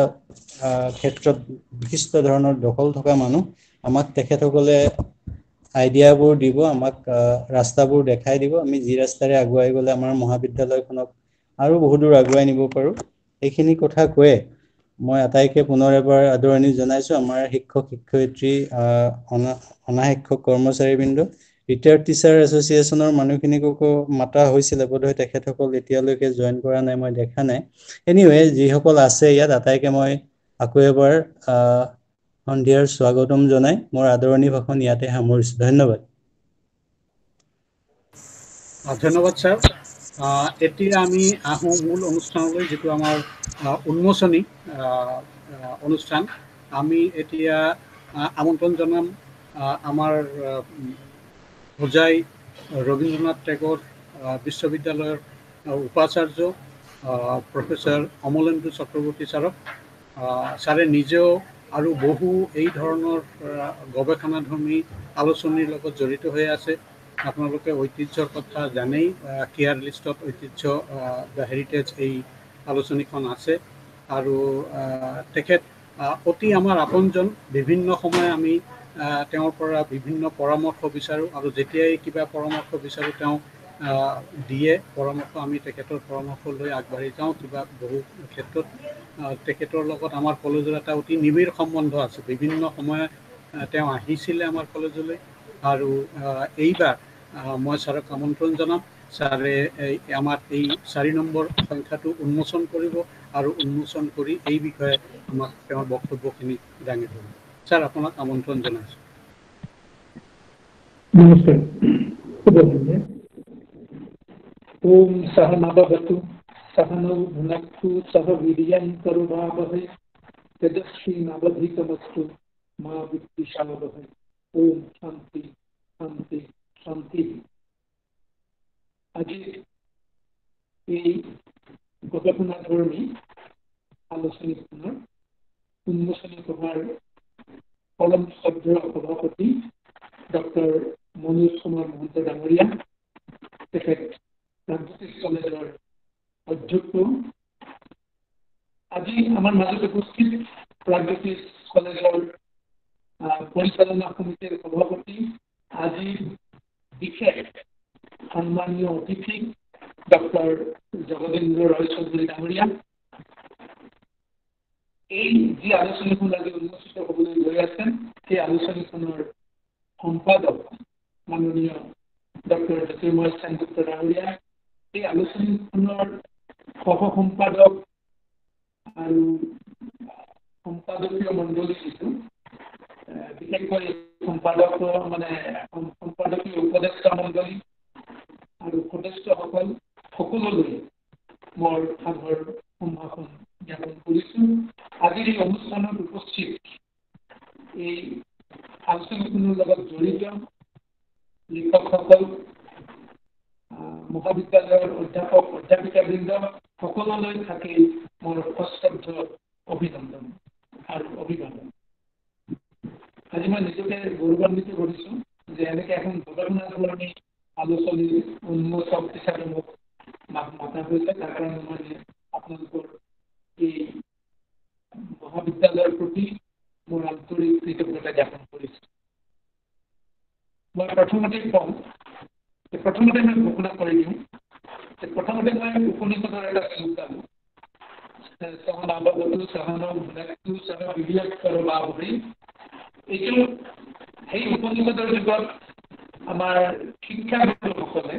ক্ষেত্ৰত বিশিষ্ট ধৰণৰ দখল থকা মানুহ। আমাক তেখেতসকলে আইডিয়াবোৰ দিব, আমাক ৰাস্তাবোৰ দেখাই দিব, আমি যি ৰাস্তাৰে আগুৱাই গ'লে আমাৰ মহাবিদ্যালয়খনক আৰু বহু দূৰ আগুৱাই নিব পাৰোঁ। এইখিনি কথা কৈয়ে মই আটাইকে পুনৰ এবাৰ আদৰণি জনাইছোঁ। আমাৰ শিক্ষক শিক্ষয়িত্ৰী, অনা শিক্ষক কৰ্মচাৰীবৃন্দ, ৰিটায়াৰ্ড টিচাৰ এছ'চিয়েশ্যনৰ মানুহখিনিকো মাতা হৈছিলে, বোধহয় তেখেতসকল এতিয়ালৈকে জইন কৰা নাই, মই দেখা নাই। এনিৱে যিসকল আছে ইয়াত আটাইকে মই আকৌ এবাৰ সন্ধিয়াৰ স্বাগতম জনাই মোৰ আদৰণি ভাষণ ইয়াতে সামৰিছোঁ। ধন্যবাদ। ধন্যবাদ ছাৰ। এতিয়া আমি আহোঁ মূল অনুষ্ঠানলৈ, যিটো আমাৰ উন্মোচনী অনুষ্ঠান। আমি এতিয়া আমন্ত্ৰণ জনাম আমাৰ হোজাই ৰবীন্দ্ৰনাথ টেগোৰ বিশ্ববিদ্যালয়ৰ উপাচাৰ্য প্ৰফেচৰ অমলেন্দু চক্ৰৱৰ্তী ছাৰক। ছাৰে নিজেও আৰু বহু এই ধৰণৰ গৱেষণাধৰ্মী আলোচনীৰ লগত জড়িত হৈ আছে। আপোনালোকে ঐতিহ্যৰ কথা জানেই, কেয়াৰ লিষ্টত ঐতিহ্য দ্য হেৰিটেজ এই আলোচনীখন আছে আৰু তেখেত অতি আমাৰ আপোনজন। বিভিন্ন সময় আমি তেওঁৰ পৰা বিভিন্ন পৰামৰ্শ বিচাৰোঁ আৰু যেতিয়াই কিবা পৰামৰ্শ বিচাৰোঁ তেওঁ দিয়ে পৰামৰ্শ, আমি তেখেতৰ পৰামৰ্শ লৈ আগবাঢ়ি যাওঁ। কিবা বহু ক্ষেত্ৰত তেখেতৰ লগত আমাৰ কলেজৰ এটা অতি নিবিড় সম্বন্ধ আছে। বিভিন্ন সময়ত তেওঁ আহিছিলে আমাৰ কলেজলৈ আৰু এইবাৰ মই ছাৰক আমন্ত্ৰণ জনাম ছাৰে আমাৰ এই 4 নম্বৰ সংখ্যাটো উন্মোচন কৰিব আৰু উন্মোচন কৰি এই বিষয়ে আমাক তেওঁৰ বক্তব্যখিনি দাঙি ধৰিব। ছাৰ, আপোনাক আমন্ত্ৰণ জনাইছোঁ। नमस्कार। शुभ सन्ध्या। ओम सहनावतु सहनौ भुनक्तु सह वीर्यं करुणावहै तेजस्विनावधीतमस्तु मा विद्विषावहै। ओम शांति शांति शांति। আজি এই গবেষণাধৰ্মী আলোচনীখনৰ উন্মোচনী সভাৰ পৰম শ্ৰদ্ধেয় সভাপতি ডক্টৰ মনোজ কুমাৰ মহন্ত ডাঙৰীয়া, তেখেত প্ৰাগজ্যোতিষ কলেজৰ অধ্যক্ষ, আজি আমাৰ মাজত উপস্থিত প্ৰাগজ্যোতিষ কলেজৰ পৰিচালনা সমিতিৰ সভাপতি, আজি বিশেষ সন্মানীয় অতিথি ডক্টৰ জগদীন্দ্ৰ ৰয় চৌধুৰী ডাঙৰীয়া, এই যি আলোচনীখন আজি উন্মোচিত হ'বলৈ গৈ আছে সেই আলোচনীখনৰ সম্পাদক মাননীয় ডক্টৰ জ্যোতিৰ্ময় সেনগুপ্ত ডাঙৰীয়া, এই আলোচনীখনৰ সহ সম্পাদক আৰু সম্পাদকীয় মণ্ডলী যিটো বিশেষকৈ সম্পাদকীয় উপদেষ্টা মণ্ডলী আৰু সদস্যসকল সকলোলৈ মোৰ সাদৰ সম্ভাষণ জ্ঞাপন কৰিছোঁ। আজিৰ এই অনুষ্ঠানত উপস্থিত এই আলোচনীখনৰ লগত জড়িত লিখকসকল, মহাবিদ্যালয়ৰ অধ্যাপক অধ্যাপিকাবৃন্দ সকলোলৈ থাকি মোৰ সশ্ৰদ্ধ অভিনন্দন আৰু অভিবাদন। আজি মই নিজকে গৌৰৱান্বিত কৰিছোঁ যে এনেকৈ এখন গৱেষণাধৰ্মী আলোচনীৰ উন্মোচক হিচাপে মোক মাতা হৈছে। তাৰ কাৰণে মই আপোনালোকৰ এই মহাবিদ্যালয়ৰ প্ৰতি মোৰ আন্তৰিক কৃতজ্ঞতা জ্ঞাপন কৰিছোঁ। মই প্ৰথমতে মই ঘোষণা কৰি দিওঁ যে প্ৰথমতে মই উপনিষদৰ এটা শ্লোক গালোঁ, সহনাৱতু সহনৌ ভুনক্তু সহ वीर्यं करवावहै। এইটো সেই উপনিষদৰ যুগত আমাৰ শিক্ষাবিদসকলে,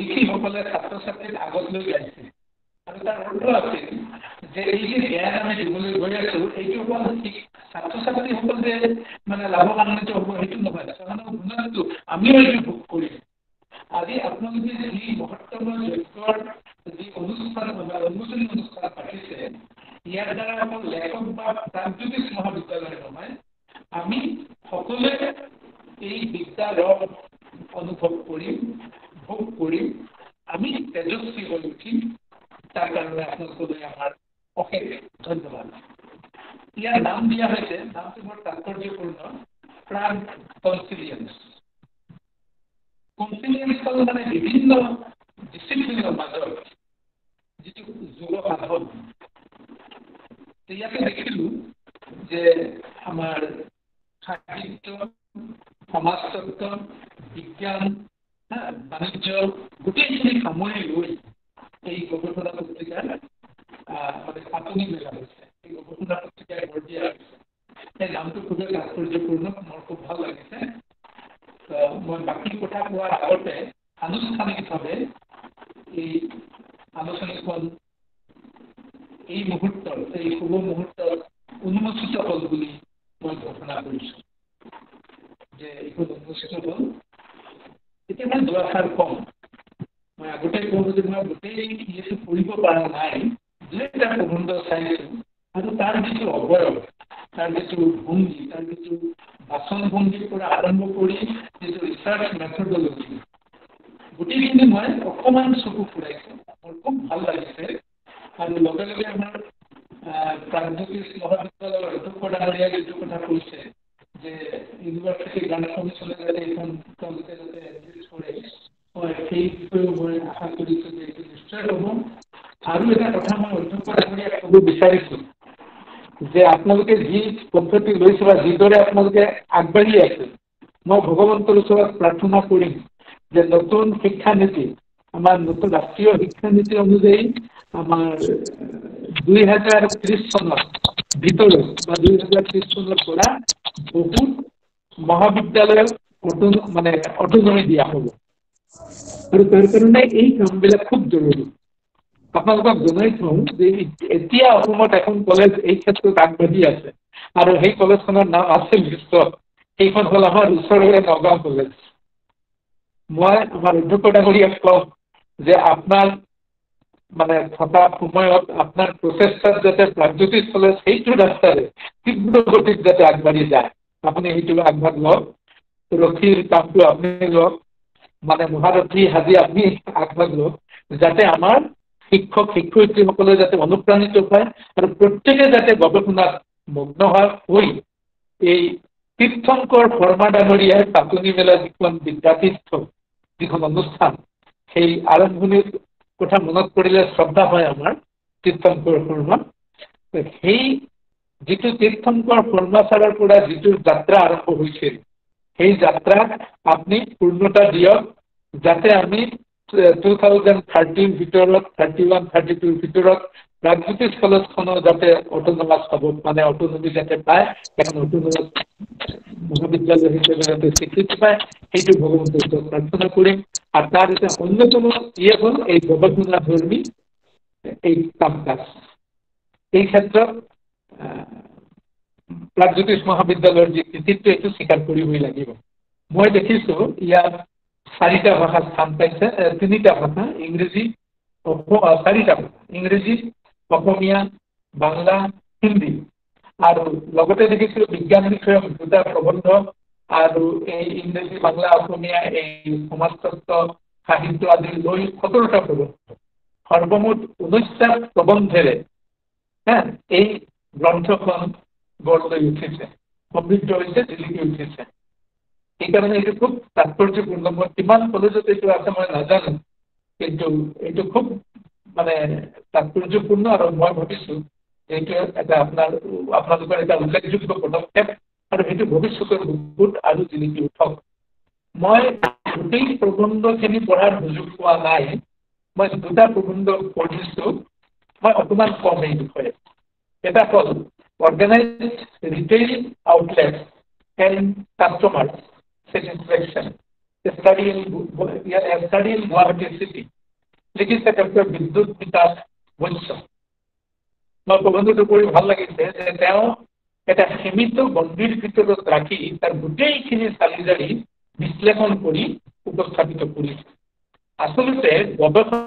ঋষিসকলে ছাত্ৰ ছাত্ৰীক আগত লৈ গাইছে আৰু তাৰ অৰ্থ আছিল যে এই যে জ্ঞান আমি দিবলৈ গৈ আছোঁ এইটো অকল ছাত্ৰ ছাত্ৰীসকল যে লাভৱান্বিত হ'ব সেইটো নহয়, আমিও এইটো ভোগ কৰিম। আজি আপোনালোকে যি মহত্তমৰ যজ্ঞৰ যি অনুষ্ঠান উন্মোচনী অনুষ্ঠান পাতিছে, ইয়াৰ দ্বাৰা অকল লেখক বা প্ৰাগজ্যোতিষ মহাবিদ্যালয় নহয়, আমি সকলোৱে এই বিদ্যা ৰস অনুভৱ কৰিম, ভোগ কৰিম, আমি তেজস্বী হৈ উঠিম। তাৰ কাৰণে আপোনালোকলৈ আমাৰ অশেষ ধন্যবাদ। ইয়াৰ নাম দিয়া হৈছে, নামটো বৰ তাৎপৰ্যপূৰ্ণ, প্ৰাগ কনচিলিয়েন্স। কনচিলিয়েন্স হ'ল বিভিন্ন ডিচিপ্লিনৰ মাজত যিটো যোগ সাধন। ইয়াতে দেখিলোঁ যে আমাৰ সাহিত্য, সমাজতত্ত্ব, বিজ্ঞান, বাণিজ্য গোটেইখিনি সামৰি লৈ এই গৱেষণা পত্ৰিকাৰ পাতনি মেলা হৈছে, এই গৱেষণা পত্ৰিকাৰ বৰ দিয়া হৈছে। এই নামটো খুবেই তাৎপৰ্যপূৰ্ণ, মোৰ খুব ভাল লাগিছে। মই বাকী কথা কোৱাৰ আগতে আনুষ্ঠানিকভাৱে এই আলোচনীখন এই মুহূৰ্তত, এই শুভ মুহূৰ্তত উন্মোচিত হ'ল বুলি মই ঘোষণা কৰিছোঁ যে এইখন উন্মোচিত হ'ল। এতিয়া মই দুআষাৰ কম। মই আগতে কওঁ যে মই গোটেই ইয়েটো পঢ়িব পৰা নাই, দুটা প্ৰবন্ধ চাইছোঁ আৰু তাৰ যিটো অৱয়ব, তাৰ যিটো ভংগী, তাৰ যিটো বাচন ভংগীৰ পৰা আৰম্ভ কৰি যিটো ৰিচাৰ্চ মেথডলজি, গোটেইখিনি মই অকণমান চকু ফুৰাইছোঁ। মোৰ খুব ভাল লাগিছে। আৰু লগে লগে আমাৰ প্ৰাগজ্যোতিষ মহাবিদ্যালয়ৰ অধ্যক্ষ ডাঙৰীয়াই যিটো কথা কৈছে যে ইউনিভাৰ্চিটি গ্ৰাণ্ট কমিশ্যনে যাতে এইখন তেওঁলোকে যাতে এডমিট কৰে, হয় সেই বিষয়েও মই আশা কৰিছোঁ যে এইটো নিশ্চয় হ'ব। আৰু এটা কথা মই অধ্যক্ষ ডাঙৰীয়াক ক'ব বিচাৰিছোঁ যে আপোনালোকে যি পদ্ধতি লৈছে বা যিদৰে আপোনালোকে আগবাঢ়ি আছে, মই ভগৱন্তৰ ওচৰত প্ৰাৰ্থনা কৰিম যে নতুন শিক্ষানীতি, আমাৰ নতুন ৰাষ্ট্ৰীয় শিক্ষানীতি অনুযায়ী আমাৰ 2030 চনৰ ভিতৰত বা 2030 চনৰ পৰা বহুত মহাবিদ্যালয়ক অটোনমি দিয়া হ'ব। আৰু তাৰ কাৰণে এই কামবিলাক খুব জৰুৰী। আপোনালোকক জনাই থওঁ যে এতিয়া অসমত এখন কলেজ এই ক্ষেত্ৰত আগবাঢ়ি আছে আৰু সেই কলেজখনৰ নাম আছে লিষ্টত। সেইখন হ'ল আমাৰ ওচৰৰে নগাঁও কলেজ। মই আমাৰ অধ্যক্ষ ডাঙৰীয়াক কওঁ যে আপোনাৰ মানে থকা সময়ত আপোনাৰ প্ৰচেষ্টাত যাতে প্ৰাগজ্যোতিষ কলেজ সেইটো ৰাস্তাৰে তীব্ৰ গতিত যাতে আগবাঢ়ি যায়, আপুনি সেইটো আগভাগ লওক। ৰক্ষীৰ কামটো আপুনি লওক, মানে মহাৰথী সাজি আপুনি আগভাগ লওক, যাতে আমাৰ শিক্ষক শিক্ষয়িত্ৰীসকলে যাতে অনুপ্ৰাণিত হয় আৰু প্ৰত্যেকে যাতে গৱেষণাত মগ্ন হৈ এই তীৰ্থংকৰ শৰ্মা ডাঙৰীয়াই পাতনি মেলা যিখন বিদ্যাতীৰ্থ যিখন অনুষ্ঠান, সেই আৰম্ভণিৰ কথা মনত পৰিলে শ্ৰদ্ধা হয় আমাৰ তীৰ্থংকৰ শৰ্মা। সেই যিটো তীৰ্থংকৰ শৰ্মা ছাৰৰ পৰা যিটো যাত্ৰা আৰম্ভ হৈছিল, সেই যাত্ৰাক আপুনি পূৰ্ণতা দিয়ক, যাতে আমি 2030 ভিতৰত 31-32 ভিতৰত প্ৰাগজ্যোতিষ কলেজখনৰ যাতে অটোনমাছ হ'ব, মানে অটোনমি যাতে পায়, এখন অটোনমাছ মহাবিদ্যালয় হিচাপে যাতে স্বীকৃতি পায়, সেইটো ভগৱন্তৰ ওচৰত প্ৰাৰ্থনা কৰিম। আৰু তাৰ এটা অন্যতম হ'ল এই গৱেষণা ধৰ্মী এই কাম কাজ। এই ক্ষেত্ৰত প্ৰাগজ্যোতিষ মহাবিদ্যালয়ৰ যি কৃতিত্ব এইটো স্বীকাৰ কৰিবই লাগিব। মই দেখিছোঁ ইয়াত 4টা ভাষা স্থান পাইছে, 3টা ভাষা, ইংৰাজী 4টা ভাষা, ইংৰাজী, অসমীয়া, বাংলা, হিন্দী। আৰু লগতে দেখিছোঁ বিজ্ঞান বিষয়ক 2টা প্ৰবন্ধ আৰু এই ইংৰাজী, বাংলা, অসমীয়া এই সমাজতত্ব সাহিত্য আদি লৈ 17টা প্ৰবন্ধ, সৰ্বমুঠ 19টা প্ৰবন্ধেৰে এই গ্ৰন্থখন গঢ় লৈ উঠিছে, সমৃদ্ধ হৈছে, জিলিকি উঠিছে। সেইকাৰণে এইটো খুব তাৎপৰ্যপূৰ্ণ। মই কিমান কলেজত এইটো আছে মই নাজানো, কিন্তু এইটো খুব মানে তাৎপৰ্যপূৰ্ণ আৰু মই ভাবিছোঁ এইটো এটা আপোনালোকৰ এটা উল্লেখযোগ্য পদক্ষেপ আৰু সেইটো ভৱিষ্যতৰ বুকুত আৰু জিলিকি উঠক। মই গোটেই প্ৰবন্ধখিনি পঢ়াৰ সুযোগ পোৱা নাই, মই 2টা প্ৰবন্ধ পঢ়িছোঁ। মই অকণমান কম এই বিষয়ে। এটা হ'ল organised retail outlet and customer satisfaction, study in Guwahati city, লিখিছে ডক্টৰ বিদ্যুৎ বিকাশ বৈশ্য। মই প্ৰবন্ধটো পঢ়ি ভাল লাগিছে যে তেওঁ এটা সীমিত গণ্ডিৰ ভিতৰত ৰাখি তাৰ গোটেইখিনি চালি জাৰি বিশ্লেষণ কৰি উপস্থাপিত কৰিছে। আচলতে গৱেষণা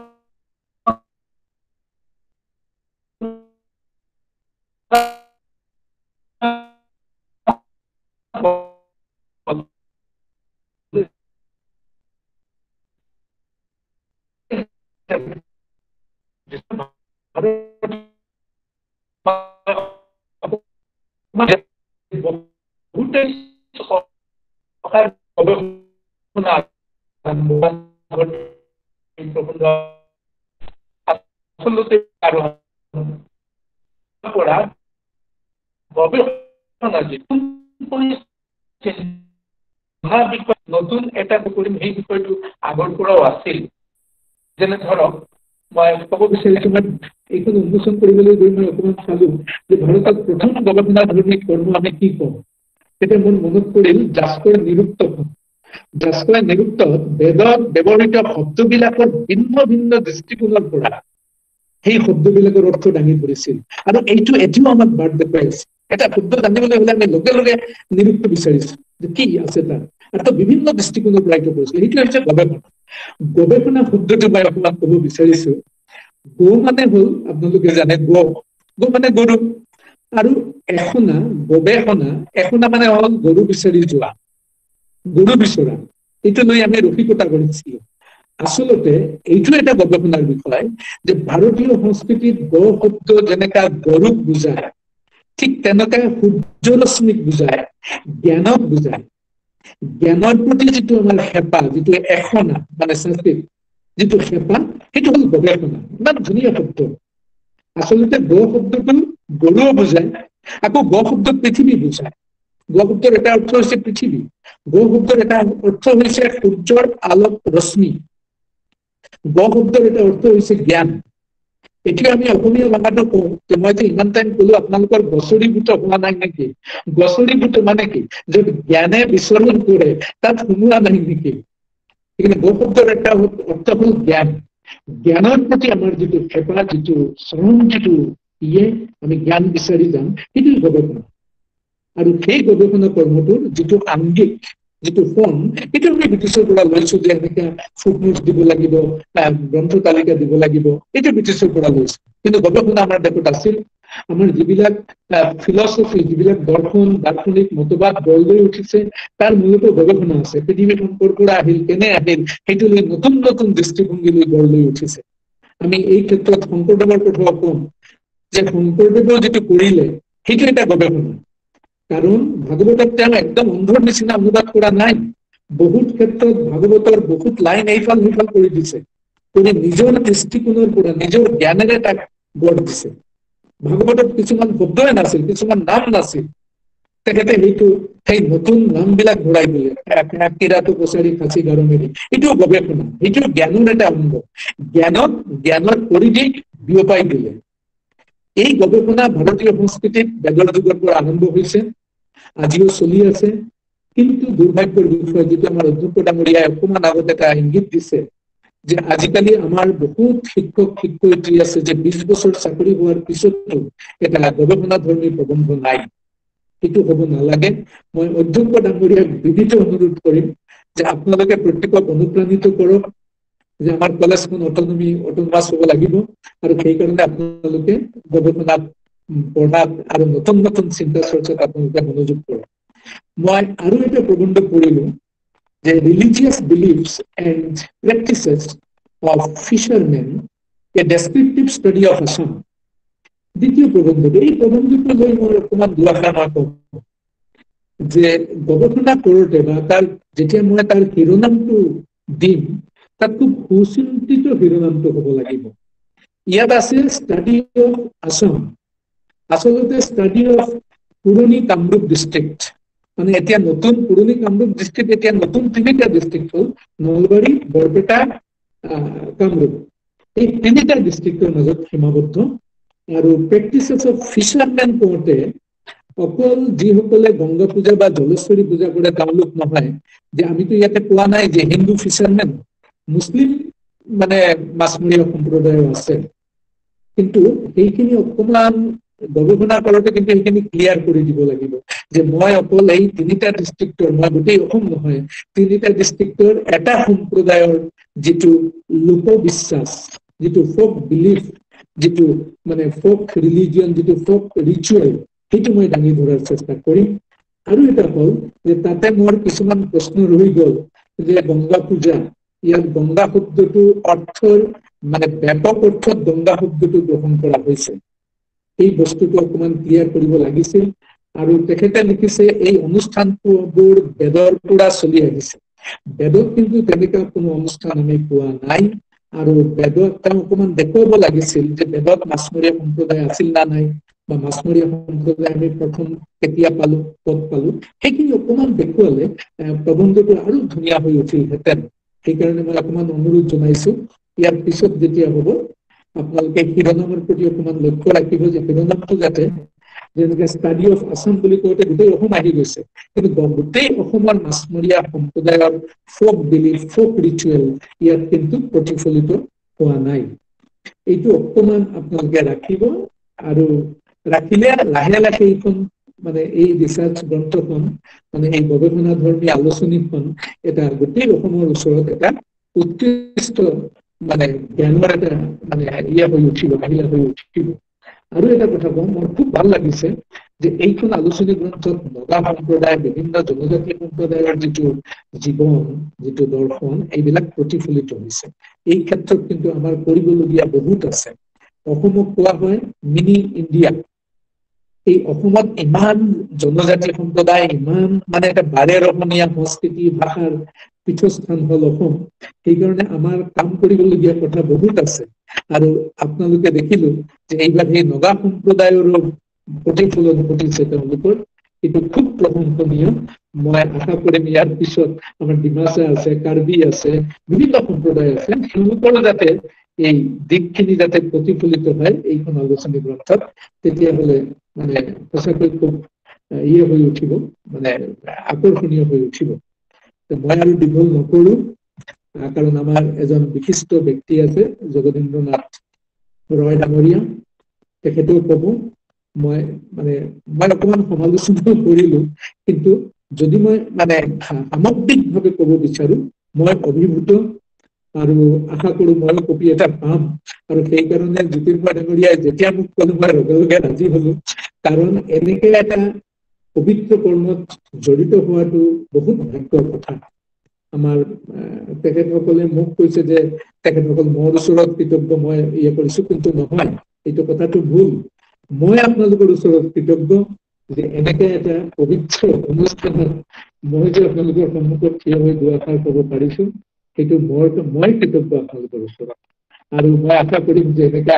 নতুন এটা কৰিম, সেই বিষয়টো আগৰ পৰাও আছিল। যেনে ধৰক মই ক'ব বিচাৰিছোঁ, মই এইখন উন্মোচন কৰিবলৈ গৈ মই অকণমান চালোঁ যে ভাৰতত প্ৰথম গৱেষণা ধৰ্মী কৰ্ম আমি কি কওঁ। তেতিয়া মোৰ মনত পৰিল জাস্কৰ নিৰুক্তখন। জাস্কৰে নিৰুক্তত বেদত ব্যৱহৃত শব্দবিলাকৰ ভিন্ন ভিন্ন দৃষ্টিকোণৰ পৰা সেই শব্দবিলাকৰ অৰ্থ দাঙি ধৰিছিল। আৰু এইটো এতিয়াও আমাক বাট দেখুৱাই আছে। এটা শব্দ জানিবলৈ হ'লে আমি লগে লগে নিৰুক্ত বিচাৰিছোঁ যে কি আছে তাত, আৰু বিভিন্ন দৃষ্টিকোণৰ পৰা এইটো কৰিছিল। সেইটো হৈছে গৱেষণা। গৱেষণা শব্দটো মই আপোনাক ক'ব বিচাৰিছোঁ, গো মানে হ'ল আপোনালোকে জানে গো মানে গৰু, আৰু এখনা গৱেষণা, এখনা মানে হ'ল গৰু বিচাৰি যোৱা, গৰু বিচৰা। এইটো লৈ আমি ৰসিকতা কৰিছিলোঁ। আচলতে এইটো এটা গৱেষণাৰ বিষয় যে ভাৰতীয় সংস্কৃতিত গ শব্দ যেনেকা গৰুক বুজায়, ঠিক তেনেকে সূৰ্যৰশ্মিক বুজায়, জ্ঞানক বুজায়। জ্ঞানৰ প্ৰতি যিটো আমাৰ হেঁপাহ, যিটো এখনা মানে সংস্কৃত যিটো হেঁপাহ, সেইটো হ'ল গৱেষণা। ইমান ধুনীয়া শব্দ। আচলতে গ শব্দটো গৰুও বুজায়, আকৌ গ শব্দত পৃথিৱী বুজায়। গ শব্দৰ এটা অৰ্থ হৈছে পৃথিৱী, গ শব্দৰ এটা অৰ্থ হৈছে সূৰ্যৰ আলোক ৰশ্মি, গ শব্দৰ এটা অৰ্থ হৈছে জ্ঞান। এতিয়া আমি অসমীয়া ভাষাটো কওঁ যে মই যে ইমান টাইম ক'লো আপোনালোকৰ গছৰীভূত হোৱা নাই নেকি? গছৰীভূত মানে কি? যদি জ্ঞানে বিচৰণ কৰে তাত সোমোৱা নাই নেকি? কিন্তু গ শব্দৰ এটা অৰ্থ হ'ল জ্ঞান। জ্ঞানৰ প্ৰতি আমাৰ যিটো হেঁপাহ, যিটো চৰম যিটো আমি জ্ঞান বিচাৰি যাম, সেইটো গৱেষণা। আৰু সেই গৱেষণা কৰ্মটোৰ যিটো আংগিক যিটো ফৰ্ম, সেইটো আমি ব্ৰিটিছৰ পৰা লৈছো যে এনেকে ফুটনোট দিব লাগিব, গ্ৰন্থ তালিকা দিব লাগিব, এইটো ব্ৰিটিছৰ পৰা লৈছো। কিন্তু গৱেষণা আমাৰ দেশত আছিল। আমাৰ যিবিলাক ফিলচফি, যিবিলাক দৰ্শন, দাৰ্শনিক মতবাদ গঢ় লৈ উঠিছে, তাৰ মূলতো গৱেষণা আছে। পৃথিৱীখন ক'ৰ পৰা আহিল, কেনে আহিল, সেইটো লৈ নতুন নতুন দৃষ্টিভংগী লৈ গঢ় লৈ উঠিছে। আমি এই ক্ষেত্ৰত শংকৰদেৱৰ কথাও কম যে শংকৰদেৱে যিটো কৰিলে সেইটো এটা গৱেষণা। কাৰণ ভাগৱতক তেওঁ একদম অন্ধৰ নিচিনা অনুবাদ কৰা নাই। বহুত ক্ষেত্ৰত ভাগৱতৰ বহুত লাইন এইফাল সিফাল কৰি দিছে, কৰি নিজৰ দৃষ্টিকোণৰ পৰা নিজৰ জ্ঞানেৰে তাক গঢ় দিছে। ভাগৱতত কিছুমান শব্দই নাছিল, কিছুমান নাম নাছিল, তেখেতে সেই নতুন নামবিলাক ঘূৰাই দিলে। কিৰাটো কছাৰী খাচী গাৰো মেলি, এইটো গৱেষণা, এইটো জ্ঞানৰ এটা অংগ। জ্ঞানৰ পৰিধি বিয়পাই দিলে। এই গৱেষণা ভাৰতীয় সংস্কৃতিত বেদৰ যুগৰ পৰা আৰম্ভ হৈছে, আজিও চলি আছে। কিন্তু দুৰ্ভাগ্যৰ বিষয়, যিটো আমাৰ অধ্যক্ষ ডাঙৰীয়াই অকমান আগত এটা ইংগিত দিছে, যে আজিকালি আমাৰ বহুত শিক্ষক শিক্ষয়িত্ৰী আছে যে 20 বছৰ চাকৰি হোৱাৰ পিছতো এটা গৱেষণাধৰ্মী প্ৰবন্ধ নাই। সেইটো হ'ব নালাগে। মই অধ্যক্ষ ডাঙৰীয়াক বিনীত অনুৰোধ কৰিম যে আপোনালোকে প্ৰত্যেকক অনুপ্ৰাণিত কৰক যে আমাৰ কলেজখন অট'নমাছ হ'ব লাগিব, আৰু সেইকাৰণে আপোনালোকে গৱেষণাত, পঢ়াত আৰু নতুন নতুন চিন্তা চৰ্চাত আপোনালোকে মনোযোগ কৰক। মই আৰু এটা প্ৰবন্ধ পঢ়িলো যে religious beliefs and practices of fishermen, a descriptive study of Assam. দ্বিতীয় প্ৰবন্ধটো, এই প্ৰবন্ধটো লৈ মই অকমান দুআষাৰ কওঁ যে গৱেষণা কৰোঁতে বা যেতিয়া মই তাৰ শিৰোনামটো দিম, তাত খুব সুচিন্তিত শিৰোনামটো হ'ব লাগিব। ইয়াত আছে ষ্টাডি অফ আছাম, আচলতে ষ্টাডি অফ পুৰণি কামৰূপ ডিষ্ট্ৰিক্ট। মানে এতিয়া নতুন পুৰণি কামৰূপ ডিষ্ট্ৰিক্ট, এতিয়া নতুন 3টা ডিষ্ট্ৰিক্ট হ'ল নলবাৰী, বৰপেটা, কামৰূপ। এই 3টা ডিষ্ট্ৰিক্টৰ মাজত সীমাবদ্ধ। আৰু প্ৰেক্টিচেছ অফ ফিচাৰমেন কওঁতে অকল যিসকলে গংগা পূজা বা জলেশ্বৰী পূজা কৰে তেওঁলোক নহয়, যে আমিতো ইয়াতে কোৱা নাই যে হিন্দু ফিচাৰমেন, মুছলিম মানে মাছমৰীয়া সম্প্ৰদায়ো আছে। কিন্তু সেইখিনি অকমান গৱেষণা কৰোঁতে কিন্তু সেইখিনি ক্লিয়াৰ কৰি দিব লাগিব যে মই অকল এই 3টা ডিষ্ট্ৰিক্টৰ, মই গোটেই অসম নহয়, 3টা ডিষ্ট্ৰিক্টৰ এটা সম্প্ৰদায়ৰ যিটো লোকবিশ্বাস, যিটো ফক বিলিফ, যিটো মানে ফক ৰিলিজিয়ন, যিটো ফক ৰিচুৱেল, সেইটো মই দাঙি ধৰাৰ চেষ্টা কৰিম। আৰু এটা হ'ল যে তাতে মোৰ কিছুমান প্ৰশ্ন ৰৈ গ'ল যে গংগা পূজা, ইয়াত গংগা শব্দটো অৰ্থৰ মানে ব্যাপক অৰ্থত গংগা শব্দটো গ্ৰহণ কৰা হৈছে। এই বস্তুটো অকমান ক্লিয়াৰ কৰিব লাগিছিল। আৰু তেখেতে লিখিছে এই অনুষ্ঠানবোৰ বেদৰ পৰা চলি আহিছে। বেদত কিন্তু তেনেকুৱা কোনো অনুষ্ঠান আমি পোৱা নাই। আৰু বেদত তেওঁ অকমান দেখুৱাব লাগিছিল যে বেদত মাছমৰীয়া সম্প্ৰদায় আছিল না নাই, বা মাছমৰীয়া সম্প্ৰদায় আমি প্ৰথম কেতিয়া পালো, ক'ত পালো, সেইখিনি অকমান দেখুৱালে প্ৰবন্ধটো আৰু ধুনীয়া হৈ উঠিলহেঁতেন। সেইকাৰণে মই অকমান অনুৰোধ জনাইছো, ইয়াৰ পিছত যেতিয়া হ'ব আপোনালোকে শিৰোনামৰ প্ৰতি অকমান লক্ষ্য ৰাখিব যে শিৰোনামটো যাতে, যেনেকে ষ্টাডি অফ আছাম বুলি কওঁতে গোটেই অসম আহি গৈছে, কিন্তু গোটেই অসমৰ মাছমৰীয়া সম্প্ৰদায়ৰ ফক বিলিফ, ফক ৰিচুৱেল ইয়াত কিন্তু প্ৰতিফলিত হোৱা নাই। এইটো অকমান আপোনালোকে ৰাখিব। আৰু ৰাখিলে লাহে লাহে এইখন মানে এই ৰিচাৰ্চ গ্ৰন্থখন, মানে এই গৱেষণাধৰ্মী আলোচনীখন এটা গোটেই অসমৰ ওচৰত এটা উৎকৃষ্ট মানে জ্ঞানৰ এটা মানে হৈ উঠিব, আহিলা হৈ উঠিব। আৰু এটা কথা কওঁ, মোৰ খুব ভাল লাগিছে যে এইখন আলোচনী গ্ৰন্থত নগা সম্প্ৰদায়, বিভিন্ন জনজাতি সম্প্ৰদায়ৰ যিটো জীৱন, যিটো দৰ্শন, এইবিলাক প্ৰতিফলিত হৈছে। এই ক্ষেত্ৰত কিন্তু আমাৰ কৰিবলগীয়া বহুত আছে। অসমক কোৱা হয় মিনি ইণ্ডিয়া। এই অসমত ইমান জনজাতি সম্প্ৰদায়, ইমান মানে এটা বাৰেৰহণীয়া সংস্কৃতি, ভাষাৰ পীঠস্থান হ'ল অসম। সেইকাৰণে আমাৰ কাম কৰিবলগীয়া কথা বহুত আছে। আৰু আপোনালোকে দেখিলো যে এইবাৰ সেই নগা সম্প্ৰদায়ৰো প্ৰতিফলন ঘটিছে তেওঁলোকৰ, এইটো খুব প্ৰশংসনীয়। মই আশা কৰিম ইয়াৰ পিছত আমাৰ ডিমাচা আছে, কাৰ্বি আছে, বিভিন্ন সম্প্ৰদায় আছে, তেওঁলোকৰ যাতে এই দিশখিনি যাতে প্ৰতিফলিত হয় এইখন আলোচনী গ্ৰন্থত, তেতিয়াহ'লে মানে সঁচাকৈ খুব হৈ উঠিব, মানে আকৰ্ষণীয় হৈ উঠিব। মই আৰু দীঘল নকৰো, কাৰণ আমাৰ এজন বিশিষ্ট ব্যক্তি আছে জগদীন্দ্ৰনাথ ৰয় ডাঙৰীয়া, তেখেতেও ক'ব। মই অকমান সমালোচনা কৰিলো, কিন্তু যদি মই সামগ্ৰিকভাৱে ক'ব বিচাৰো, মই অভিভূত আৰু আশা কৰো মই কপি এটা পাম। আৰু সেইকাৰণে জ্যোতিৰ্ময় ডাঙৰীয়াই যেতিয়া মোক ক'লো মই লগে লগে ৰাজি হলো, কাৰণ এনেকে এটা পবিত্ৰ কৰ্মত জড়িত হোৱাটো বহুত ভাগ্যৰ কথা। আমাৰ তেখেতসকলে মোক কৈছে যে তেখেতসকল মোৰ ওচৰত কৃতজ্ঞ, মই কৰিছো, কিন্তু নহয়, এইটো কথাটো ভুল। মই আপোনালোকৰ ওচৰত কৃতজ্ঞ যে এনেকে এটা পবিত্ৰ অনুষ্ঠানত মই যে আপোনালোকৰ সন্মুখত থিয় হৈ দুআষাৰ ক'ব পাৰিছো, সেইটো মই কৃতজ্ঞ আপোনালোকৰ ওচৰত। আৰু মই আশা কৰিম যে এনেকা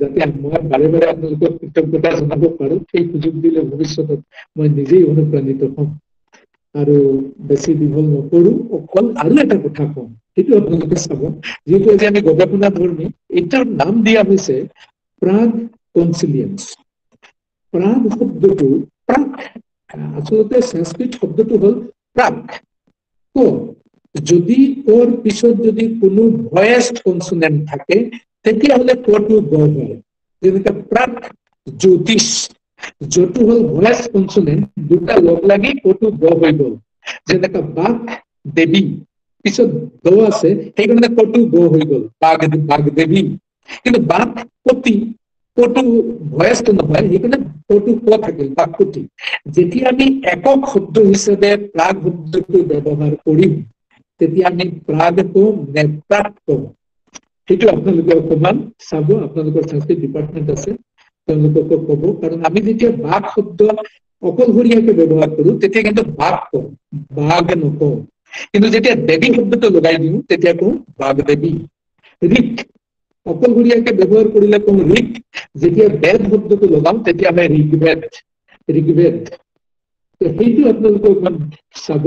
যাতে মই বাৰে বাৰে আপোনালোকক কৃতজ্ঞতা জনাব পাৰো, সেই সুযোগ দিলে ভৱিষ্যতত মই নিজেই অনুপ্ৰাণিত হ'ম। আৰু বেছি দীঘল নকৰো, অকল আৰু এটা কথা কম, সেইটো আপোনালোকে চাব। যিহেতু আজি আমি গৱেষণা ধৰ্মী, এইটাৰ নাম দিয়া হৈছে প্ৰাগ কনচিলিয়েন্স। প্ৰাগ শব্দটো আচলতে সংস্কৃত শব্দটো হ'ল প্ৰাক। যদি কোৰ পিছত যদি কোনো ভয়েস্ট কনসোনেন্ট থাকে, তেতিয়াহ'লে কোৰটো গ হয়। যেনেকৈ প্ৰাক জ্যোতিষ, য'টো হ'ল ভয়েস্ট কনসোনেন্ট, দুটা লগ লাগি কোৰটো গ হৈ গ'ল। যেনেকৈ বাঘ দেৱী, পিছত গ আছে, সেইকাৰণে কোৰটো গ হৈ গ'ল, বাঘ দেৱী। কিন্তু বাঘপতি, কোৰটো ভয়েস্ট নহয়, সেইকাৰণে কোৰটো ক থাকিল, বাঘপতি। যেতিয়া আমি একক শব্দ হিচাপে প্ৰাগ শব্দটো ব্যৱহাৰ কৰিম, তেতিয়া আমি প্ৰাগ কম নে প্ৰাক কম, সেইটো আপোনালোকে অকমান চাব। আপোনালোকৰ সংস্কৃত ডিপাৰ্টমেণ্ট আছে, তেওঁলোককো ক'ব। কাৰণ আমি যেতিয়া বাঘ শব্দ অকলশৰীয়াকে ব্যৱহাৰ কৰো, তেতিয়া কিন্তু বাঘ কওঁ, বাঘ নকওঁ। কিন্তু যেতিয়া দেৱী শব্দটো লগাই দিওঁ, তেতিয়া কওঁ বাঘ দেৱী। ঋক অকলশৰীয়াকে ব্যৱহাৰ কৰিলে কওঁ ঋক, যেতিয়া বেদ শব্দটো লগাম তেতিয়া আমি ঋগ্বেদ। সেইটো আপোনালোকে অকমান চাব,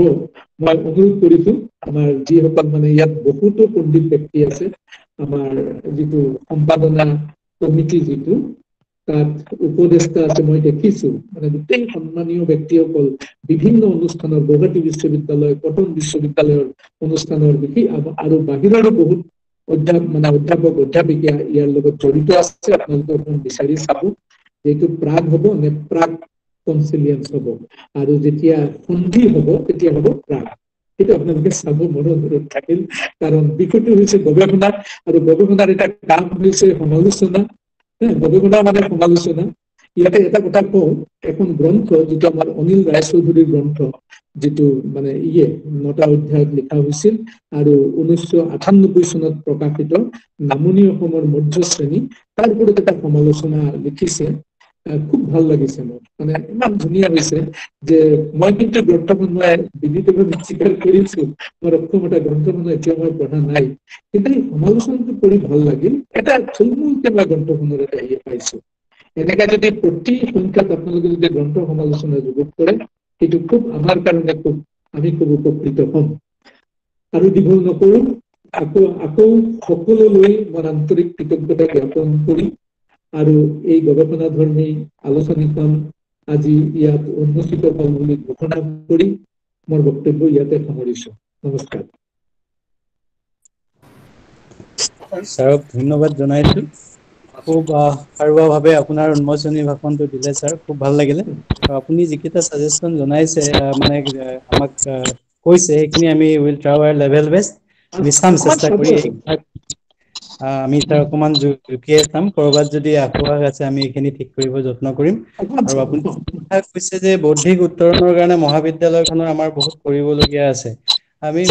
মই অনুৰোধ কৰিছো। আমাৰ যিসকল ইয়াত বহুতো পণ্ডিত ব্যক্তি আছে, আমাৰ যিটো সম্পাদনা কমিটি, যিটো তাত উপদেষ্টা আছে, মই দেখিছো গোটেই সন্মানীয় ব্যক্তিসকল বিভিন্ন অনুষ্ঠানৰ, গুৱাহাটী বিশ্ববিদ্যালয়, কটন বিশ্ববিদ্যালয়ৰ অনুষ্ঠানৰ আৰু বাহিৰৰো বহুত অধ্যাপক অধ্যাপিকা ইয়াৰ লগত জড়িত আছে। আপোনালোকে অকমান বিচাৰি চাব, যিটো প্ৰাগ হ'ব নে প্ৰাগ কনচিলিয়েন্স হ'ব, আৰু যেতিয়া সন্ধি হ'ব তেতিয়া হ'ব প্ৰাগ। সেইটো আপোনালোকে চাব, মোৰ অনুৰোধ থাকিল। কাৰণ বিষয়টো হৈছে গৱেষণা, আৰু গৱেষণাৰ এটা কাম হৈছে সমালোচনা। গৱেষণা সমালোচনা। ইয়াতে এটা কথা কওঁ, এখন গ্ৰন্থ যিটো আমাৰ অনিল ৰায়চৌধুৰীৰ গ্ৰন্থ, যিটো 9টা অধ্যায়ত লিখা হৈছিল আৰু 1998 চনত প্ৰকাশিত নামনি অসমৰ মধ্য শ্ৰেণী, তাৰ ওপৰত এটা সমালোচনা লিখিছে। খুব ভাল লাগিছে মোৰ, ইমান ধুনীয়া হৈছে যে মই কিন্তু গ্ৰন্থখন মই বিনীতভাৱে স্বীকাৰ কৰিছো, মোৰ অক্ষমতা, গ্ৰন্থখন এতিয়া মই পঢ়া নাই, কিন্তু এই সমালোচনাটো কৰি ভাল লাগিল। এটা থুলমূলকে মই গ্ৰন্থখনৰ এটা পাইছো। এনেকে যদি প্ৰতি সংখ্যাত আপোনালোকে যদি গ্ৰন্থ সমালোচনা যোগ কৰে, সেইটো খুব আমাৰ কাৰণে আমি খুব উপকৃত হ'ম। আৰু দীঘল নকৰো, আকৌ সকলোলৈ মই আন্তৰিক কৃতজ্ঞতা জ্ঞাপন কৰি আৰু এই গৱেষণা ধৰ্মী আলোচনীখন আজি ইয়াত উন্মোচিত হ'ল বুলি ঘোষণা কৰি মোৰ বক্তব্য ইয়াতে সামৰিছো। নমস্কাৰ। ছাৰক ধন্যবাদ জনাইছো। খুব সাৰুৱাভাৱে আপোনাৰ উন্মোচনী ভাষণটো দিলে ছাৰ, খুব ভাল লাগিলে। আপুনি যিকেইটা ছাজেশ্যন জনাইছে, আমাক কৈছে, সেইখিনি আমি will try our level best. আমি চাম, চেষ্টা কৰি আমি তাৰ অকণমান জুকিয়াই চাম। ক'ৰবাত যদি আসুৱাহ আছে আমি এইখিনি ঠিক কৰিব যত্ন কৰিম। আৰু আপুনি কৈছে যে বৌদ্ধিক উত্তৰণৰ কাৰণে মহাবিদ্যালয়খনৰ আমাৰ বহুত কৰিবলগীয়া আছে। আমি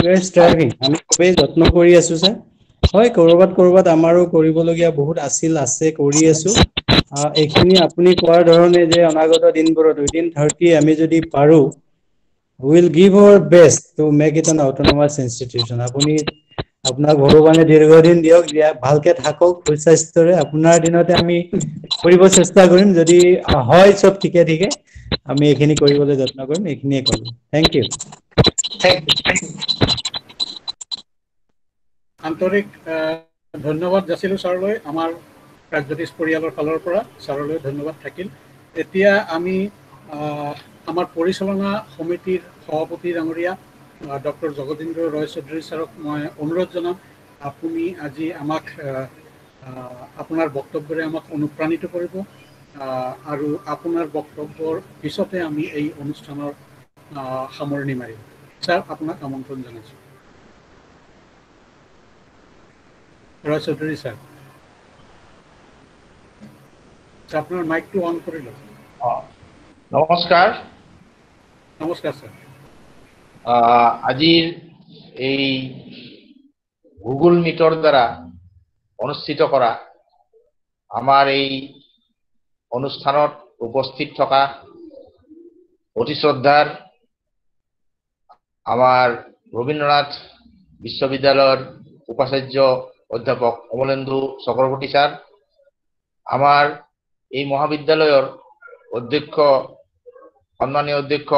আমি খুবেই যত্ন কৰি আছো ছাৰ। হয়, ক'ৰবাত আমাৰো কৰিবলগীয়া বহুত আছে, কৰি আছো। এইখিনি আপুনি কোৱাৰ ধৰণে যে অনাগত দিনবোৰত উইদিন 30 আমি যদি পাৰো, will give our best to make it an autonomous institution. আপোনাক ভগৱানে দীৰ্ঘদিন দিয়ক, ভালকে থাকক সুস্বাস্থ্যৰে। আপোনাৰ দিনতে আমি কৰিব চেষ্টা কৰিম, যদি হয় চব ঠিকে আমি এইখিনি কৰিবলৈ যত্ন কৰিম। এইখিনিয়ে ক'লো, থেংক ইউ। আন্তৰিক ধন্যবাদ যাচিলোঁ ছাৰলৈ, আমাৰ প্ৰাগজ্যোতিষ পৰিয়ালৰ ফালৰ পৰা ছাৰলৈ ধন্যবাদ থাকিল। এতিয়া আমি আমাৰ পৰিচালনা সমিতিৰ সভাপতি ডাঙৰীয়া ডক্টৰ জগদীন্দ্ৰ ৰয় চৌধুৰী ছাৰক মই অনুৰোধ জনাম আপুনি আজি আমাক আপোনাৰ বক্তব্যৰে আমাক অনুপ্ৰাণিত কৰিব আৰু আপোনাৰ বক্তব্যৰ পিছতে আমি এই অনুষ্ঠানৰ সামৰণি মাৰিম। ছাৰ, আপোনাক আমন্ত্ৰণ জনাইছোঁ। ৰয় চৌধুৰী ছাৰ, আপোনাৰ মাইকটো অন কৰি লওক। নমস্কাৰ। নমস্কাৰ ছাৰ। আজিৰ এই গুগল মিটৰ দ্বাৰা অনুষ্ঠিত কৰা আমাৰ এই অনুষ্ঠানত উপস্থিত থকা অতি শ্ৰদ্ধাৰ আমাৰ ৰবীন্দ্ৰনাথ বিশ্ববিদ্যালয়ৰ উপাচাৰ্য অধ্যাপক অমলেন্দু চক্ৰৱৰ্তী ছাৰ, আমাৰ এই মহাবিদ্যালয়ৰ অধ্যক্ষ সন্মানীয় অধ্যক্ষ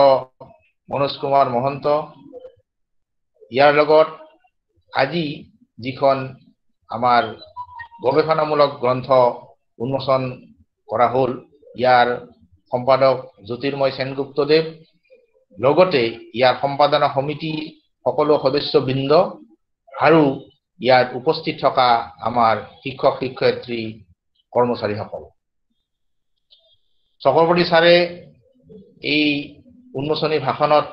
মনোজ কুমাৰ মহন্ত, ইয়াৰ লগত আজি যিখন আমাৰ গৱেষণামূলক গ্ৰন্থ উন্মোচন কৰা হ'ল, ইয়াৰ সম্পাদক জ্যোতিৰ্ময় সেনগুপ্তদেৱ, লগতে ইয়াৰ সম্পাদনা সমিতিৰ সকলো সদস্যবৃন্দ আৰু ইয়াত উপস্থিত থকা আমাৰ শিক্ষক শিক্ষয়িত্ৰী কৰ্মচাৰীসকল। চক্ৰৱৰ্তী ছাৰে এই উন্মোচনী ভাষণত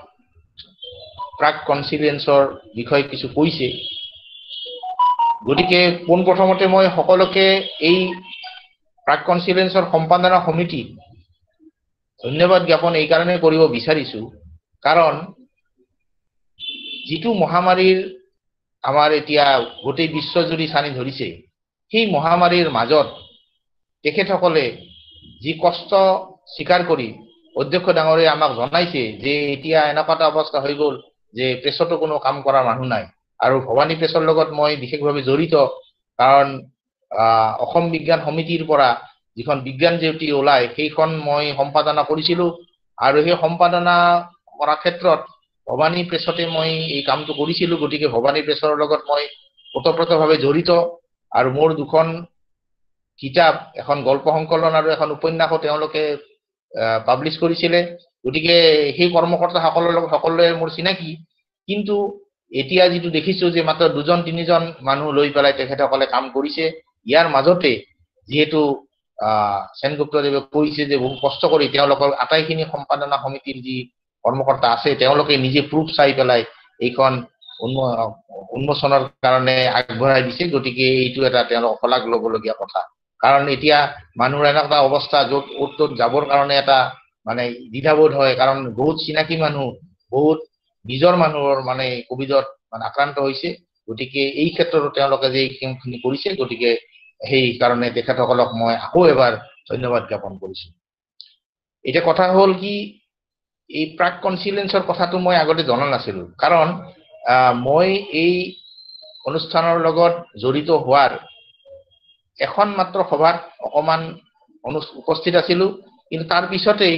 প্ৰাক কনচিলিয়েন্সৰ বিষয়ে কিছু কৈছে, গতিকে পোনপ্ৰথমতে মই সকলোকে এই প্ৰাক কনচিলিয়েন্সৰ সম্পাদনা সমিতিক ধন্যবাদ জ্ঞাপন এই কাৰণে কৰিব বিচাৰিছো, কাৰণ যিটো মহামাৰীৰ আমাৰ এতিয়া গোটেই বিশ্বজুৰি চানি ধৰিছে, সেই মহামাৰীৰ মাজত তেখেতসকলে যি কষ্ট স্বীকাৰ কৰি অধ্যক্ষ ডাঙৰীয়ে আমাক জনাইছে যে এতিয়া এনেকুৱা এটা অৱস্থা হৈ গ'ল যে প্ৰেছতো কোনো কাম কৰা মানুহ নাই। আৰু ভৱানী প্ৰেছৰ লগত মই বিশেষভাৱে জড়িত, কাৰণ অসম বিজ্ঞান সমিতিৰ পৰা যিখন বিজ্ঞান জয়ন্তী ওলাই সেইখন মই সম্পাদনা কৰিছিলোঁ, আৰু সেই সম্পাদনা কৰাৰ ক্ষেত্ৰত ভৱানী প্ৰেছতে মই এই কামটো কৰিছিলোঁ। গতিকে ভৱানী প্ৰেছৰ লগত মই ওতঃপ্ৰোতভাৱে জড়িত, আৰু মোৰ দুখন কিতাপ, এখন গল্প সংকলন আৰু এখন উপন্যাসো তেওঁলোকে পাব্লিছ কৰিছিলে। গতিকে সেই কৰ্মকৰ্তাসকলৰ লগত সকলোৱে মোৰ চিনাকি, কিন্তু এতিয়া যিটো দেখিছোঁ যে মাত্ৰ 2-3জন মানুহ লৈ পেলাই তেখেতসকলে কাম কৰিছে। ইয়াৰ মাজতে যিহেতু সেনগুপ্তদেৱে কৈছে যে বহু কষ্ট কৰি তেওঁলোকৰ আটাইখিনি সম্পাদনা সমিতিৰ যি কৰ্মকৰ্তা আছে তেওঁলোকে নিজে প্ৰুফ চাই পেলাই এইখন উন্মোচনৰ কাৰণে আগবঢ়াই দিছে। গতিকে এইটো এটা তেওঁলোকক শলাগ ল'বলগীয়া কথা, কাৰণ এতিয়া মানুহৰ এনেকুৱা অৱস্থা য'ত অ'ত ত'ত যাবৰ কাৰণে এটা মানে দ্বিধাবোধ হয়, কাৰণ বহুত চিনাকি মানুহ, বহুত নিজৰ মানুহৰ মানে কোভিডত মানে আক্ৰান্ত হৈছে। গতিকে এই ক্ষেত্ৰতো তেওঁলোকে যে এইখিনি কৰিছে, গতিকে সেই কাৰণে তেখেতসকলক মই আকৌ এবাৰ ধন্যবাদ জ্ঞাপন কৰিছোঁ। এতিয়া কথা হ'ল কি, এই প্ৰাক কনচিলেন্সৰ কথাটো মই আগতে জনা নাছিলোঁ, কাৰণ মই এই অনুষ্ঠানৰ লগত জড়িত হোৱাৰ এখন মাত্ৰ সভাত অকণমান উপস্থিত আছিলোঁ, কিন্তু তাৰ পিছতেই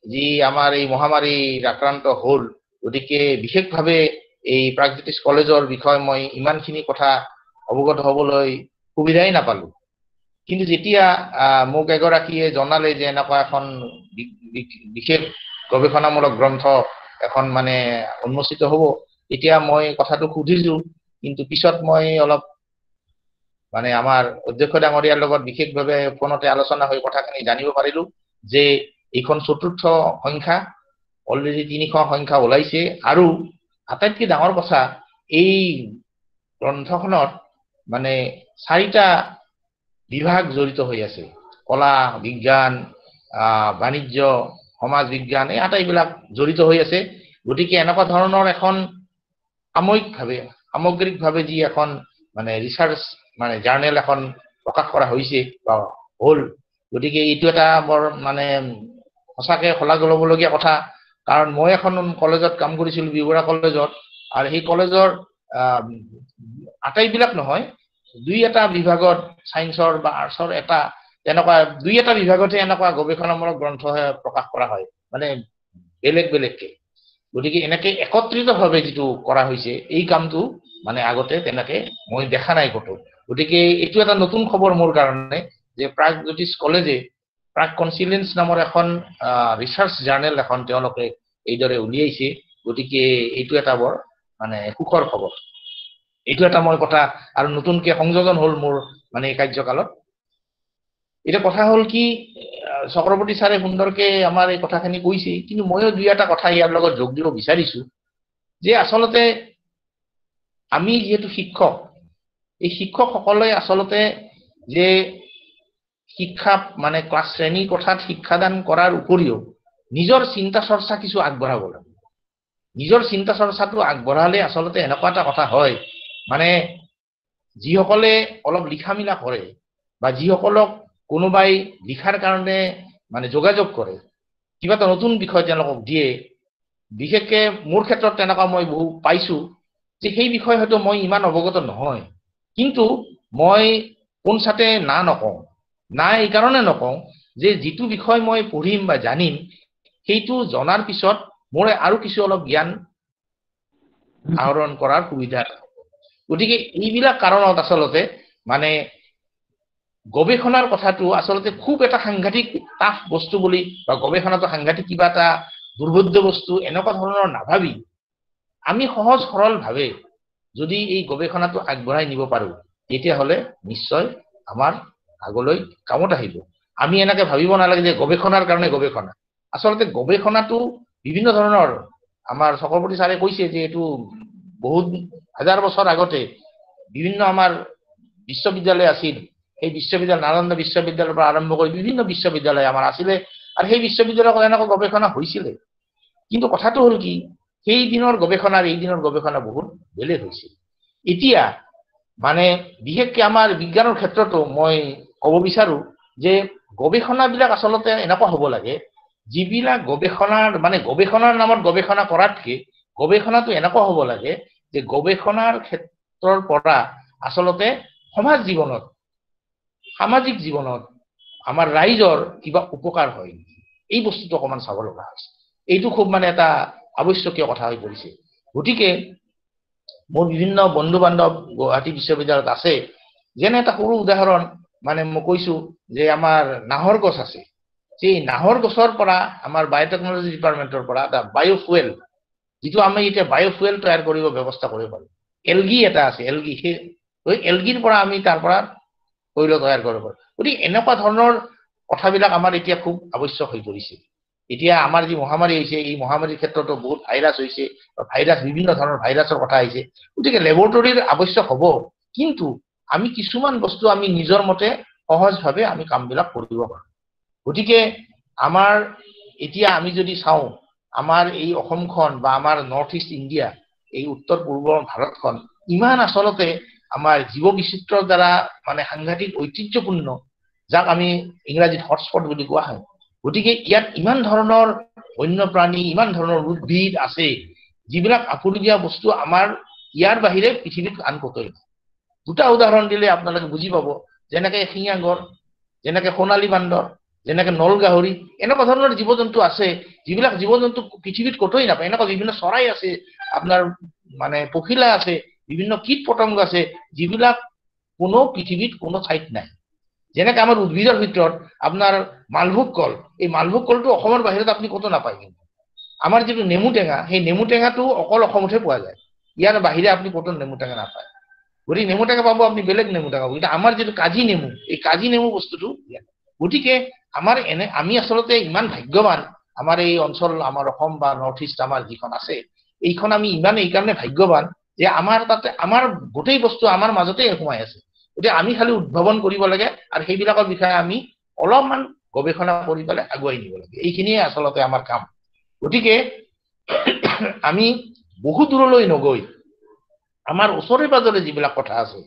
যি আমাৰ এই মহামাৰীৰ আক্ৰান্ত হ'ল, গতিকে বিশেষভাৱে এই প্ৰাগজ্যোতিষ কলেজৰ বিষয়ে মই ইমানখিনি কথা অৱগত হ'বলৈ সুবিধাই নাপালোঁ। কিন্তু যেতিয়া মোক এগৰাকীয়ে জনালে যে এনেকুৱা এখন বিশেষ গৱেষণামূলক গ্ৰন্থ এখন মানে উন্মোচিত হ'ব, তেতিয়া মই কথাটো সুধিছোঁ। কিন্তু পিছত মই অলপ মানে আমাৰ অধ্যক্ষ ডাঙৰীয়াৰ লগত বিশেষভাৱে ফোনতে আলোচনা হৈ কথাখিনি জানিব পাৰিলোঁ যে এইখন 4ৰ্থ সংখ্যা, অলৰেডি 300 সংখ্যা ওলাইছে। আৰু আটাইতকৈ ডাঙৰ কথা, এই গ্ৰন্থখনত মানে 4টা বিভাগ জড়িত হৈ আছে: কলা, বিজ্ঞান, বাণিজ্য, সমাজ বিজ্ঞান, এই আটাইবিলাক জড়িত হৈ আছে। গতিকে এনেকুৱা ধৰণৰ এখন সামগ্ৰিকভাৱে যি এখন মানে ৰিচাৰ্চ মানে জাৰ্নেল এখন প্ৰকাশ কৰা হৈছে বা হ'ল, গতিকে এইটো এটা বৰ মানে সঁচাকৈ শলাগ ল'বলগীয়া কথা। কাৰণ মই এখন কলেজত কাম কৰিছিলোঁ, বি বৰুৱা কলেজত, আৰু সেই কলেজৰ আটাইবিলাক নহয়, 2-এটা বিভাগত, ছায়েন্সৰ বা আৰ্টছৰ এটা তেনেকুৱা 2-এটা বিভাগতহে এনেকুৱা গৱেষণামূলক গ্ৰন্থহে প্ৰকাশ কৰা হয়, মানে বেলেগ বেলেগকে। গতিকে এনেকে একত্ৰিতভাৱে যিটো কৰা হৈছে এই কামটো মানে আগতে তেনেকে মই দেখা নাই ক'তো। গতিকে এইটো এটা নতুন খবৰ মোৰ কাৰণে যে প্ৰাগজ্যোতিষ কলেজে প্ৰাক কনচিলেন্স নামৰ এখন ৰিচাৰ্চ জাৰ্নেল এখন তেওঁলোকে এইদৰে উলিয়াইছে। গতিকে এইটো এটা বৰ মানে সুখৰ খবৰ। এইটো এটা মই কথা আৰু নতুনকে সংযোজন হ'ল মোৰ মানে এই কাৰ্যকালত। এটা কথা হ'ল কি চক্ৰৱৰ্তী ছাৰে সুন্দৰকে আমাৰ এই কথাখিনি কৈছে, কিন্তু ময়ো দুই এটা কথা ইয়াৰ লগত যোগ দিব বিচাৰিছো যে আচলতে আমি যেহেতু শিক্ষক, এই শিক্ষকসকলে আচলতে যে শিক্ষা মানে ক্লাছ শ্ৰেণী কোঠাত শিক্ষাদান কৰাৰ উপৰিও নিজৰ চিন্তা চৰ্চা কিছু আগবঢ়াব লাগে। নিজৰ চিন্তা চৰ্চাটো আগবঢ়ালে আচলতে এনেকুৱা এটা কথা হয়, মানে যিসকলে অলপ লিখা মিলা কৰে বা যিসকলক কোনোবাই লিখাৰ কাৰণে মানে যোগাযোগ কৰে, কিবা এটা নতুন বিষয় তেওঁলোকক দিয়ে, বিশেষকে মোৰ ক্ষেত্ৰত তেনেকুৱা মই বহু পাইছো যে সেই বিষয় হয়তো মই ইমান অৱগত নহয়, কিন্তু মই পোনছাতে না নকওঁ। না এই কাৰণে নকওঁ যে যিটো বিষয় মই পঢ়িম বা জানিম সেইটো জনাৰ পিছত মোৰ আৰু কিছু অলপ জ্ঞান আহৰণ কৰাৰ সুবিধা। গতিকে এইবিলাক কাৰণত আচলতে মানে গৱেষণাৰ কথাটো আচলতে খুব এটা সাংঘাতিক টাফ বস্তু বুলি বা গৱেষণাটো সাংঘাতিক কিবা এটা দুৰ্বোধ্য বস্তু এনেকুৱা ধৰণৰ নাভাবি আমি সহজ সৰল ভাৱে যদি এই গৱেষণাটো আগবঢ়াই নিব পাৰো তেতিয়াহ'লে নিশ্চয় আমাৰ আগলৈ কামত আহিব। আমি এনেকে ভাবিব নালাগে যে গৱেষণাৰ কাৰণে গৱেষণা। আচলতে গৱেষণাটো বিভিন্ন ধৰণৰ, আমাৰ চক্ৰৱৰ্তী ছাৰে কৈছে যে এইটো বহুত হাজাৰ বছৰ আগতে বিভিন্ন আমাৰ বিশ্ববিদ্যালয় আছিল, সেই বিশ্ববিদ্যালয় নালন্দা বিশ্ববিদ্যালয়ৰ পৰা আৰম্ভ কৰি বিভিন্ন বিশ্ববিদ্যালয় আমাৰ আছিলে আৰু সেই বিশ্ববিদ্যালয়ত এনেকুৱা গৱেষণা হৈছিলে। কিন্তু কথাটো হ'ল কি সেই দিনৰ গৱেষণাৰ এই দিনৰ গৱেষণা বহুত বেলেগ হৈছিল। এতিয়া মানে বিশেষকে আমাৰ বিজ্ঞানৰ ক্ষেত্ৰতো মই ক'ব বিচাৰো যে গৱেষণাবিলাক আচলতে এনেকুৱা হ'ব লাগে যিবিলাক গৱেষণাৰ মানে গৱেষণাৰ নামত গৱেষণা কৰাতকে গৱেষণাটো এনেকুৱা হ'ব লাগে যে গৱেষণাৰ ক্ষেত্ৰৰ পৰা আচলতে সমাজ জীৱনত সামাজিক জীৱনত আমাৰ ৰাইজৰ কিবা উপকাৰ হয়, এই বস্তুটো অকণমান চাব লগা হৈছে। এইটো খুব মানে এটা আৱশ্যকীয় কথা হৈ পৰিছে। গতিকে মোৰ বিভিন্ন বন্ধু বান্ধৱ গুৱাহাটী বিশ্ববিদ্যালয়ত আছে, যেনে এটা সৰু উদাহৰণ মানে মই কৈছো যে আমাৰ নাহৰ গছ আছে, সেই নাহৰ গছৰ পৰা আমাৰ বায়'টেকনলজি ডিপাৰ্টমেণ্টৰ পৰা এটা বায়'ফুৱেল, যিটো আমি এতিয়া বায়'ফুৱেল তৈয়াৰ কৰিব ব্যৱস্থা কৰিব পাৰোঁ। এলগি এটা আছে, এলগি, সেই এলগিৰ পৰা আমি তাৰ পৰা তৈল তৈয়াৰ কৰিব পাৰোঁ। গতিকে এনেকুৱা ধৰণৰ কথাবিলাক আমাৰ এতিয়া খুব আৱশ্যক হৈ পৰিছে। এতিয়া আমাৰ যি মহামাৰী হৈছে এই মহামাৰীৰ ক্ষেত্ৰতো বহুত ভাইৰাছ হৈছে, ভাইৰাছ বিভিন্ন ধৰণৰ ভাইৰাছৰ কথা আহিছে। গতিকে লেবৰেটৰীৰ আৱশ্যক হ'ব, কিন্তু আমি কিছুমান বস্তু আমি নিজৰ মতে সহজভাৱে আমি কামবিলাক কৰিব পাৰোঁ। গতিকে আমাৰ এতিয়া আমি যদি চাওঁ আমাৰ এই অসমখন বা আমাৰ নৰ্থ ইষ্ট ইণ্ডিয়া, এই উত্তৰ পূৰ্বৰ ভাৰতখন ইমান আচলতে আমাৰ জীৱ বিচিত্ৰৰ দ্বাৰা মানে সাংঘাতিক ঐতিহ্যপূৰ্ণ, যাক আমি ইংৰাজীত হটস্পট বুলি কোৱা হয়। গতিকে ইয়াত ইমান ধৰণৰ বন্যপ্ৰাণী, ইমান ধৰণৰ উদ্ভিদ আছে যিবিলাক আপুৰুগীয়া বস্তু আমাৰ ইয়াৰ বাহিৰে পৃথিৱীত আন ক'তোই নাই। দুটা উদাহৰণ দিলে আপোনালোকে বুজি পাব, যেনেকে এশিঙীয়া গড়, যেনেকে সোণালী বান্দৰ, যেনেকে নল গাহৰি, এনেকুৱা ধৰণৰ জীৱ জন্তু আছে যিবিলাক জীৱ জন্তু পৃথিৱীত ক'তোই নাপায়। এনেকুৱা বিভিন্ন চৰাই আছে, আপোনাৰ মানে পখিলা আছে, বিভিন্ন কীট পতংগ আছে যিবিলাক কোনো পৃথিৱীত কোনো ঠাইত নাই। যেনেকে আমাৰ উদ্ভিদৰ ভিতৰত আপোনাৰ মালভোগ কল, এই মালভোগ কলটো অসমৰ বাহিৰত আপুনি ক'তো নাপায়। কিন্তু আমাৰ যিটো নেমু টেঙা, সেই নেমু টেঙাটো অকল অসমতহে পোৱা যায়, ইয়াৰ বাহিৰে আপুনি ক'তো নেমু টেঙা নাপায়। গতিকে নেমু টেঙা পাব আপুনি বেলেগ নেমু টেঙা, কিন্তু আমাৰ যিটো কাজি নেমু, এই কাজি নেমু বস্তুটো ইয়াত। গতিকে আমাৰ আমি আচলতে ইমান ভাগ্যৱান, আমাৰ এই অঞ্চল, আমাৰ অসম বা নৰ্থ ইষ্ট আমাৰ যিখন আছে, এইখন আমি ইমান এই কাৰণে ভাগ্যৱান যে আমাৰ তাতে আমাৰ গোটেই বস্তু আমাৰ মাজতে সোমাই আছে। গতিকে আমি খালি উদ্ভাৱন কৰিব লাগে আৰু সেইবিলাকৰ বিষয়ে আমি অলপমান গৱেষণা কৰি পেলাই আগুৱাই নিব লাগে। এইখিনিয়ে আচলতে আমাৰ কাম। গতিকে আমি বহু দূৰলৈ নগৈ আমাৰ ওচৰে পাজৰে যিবিলাক কথা আছে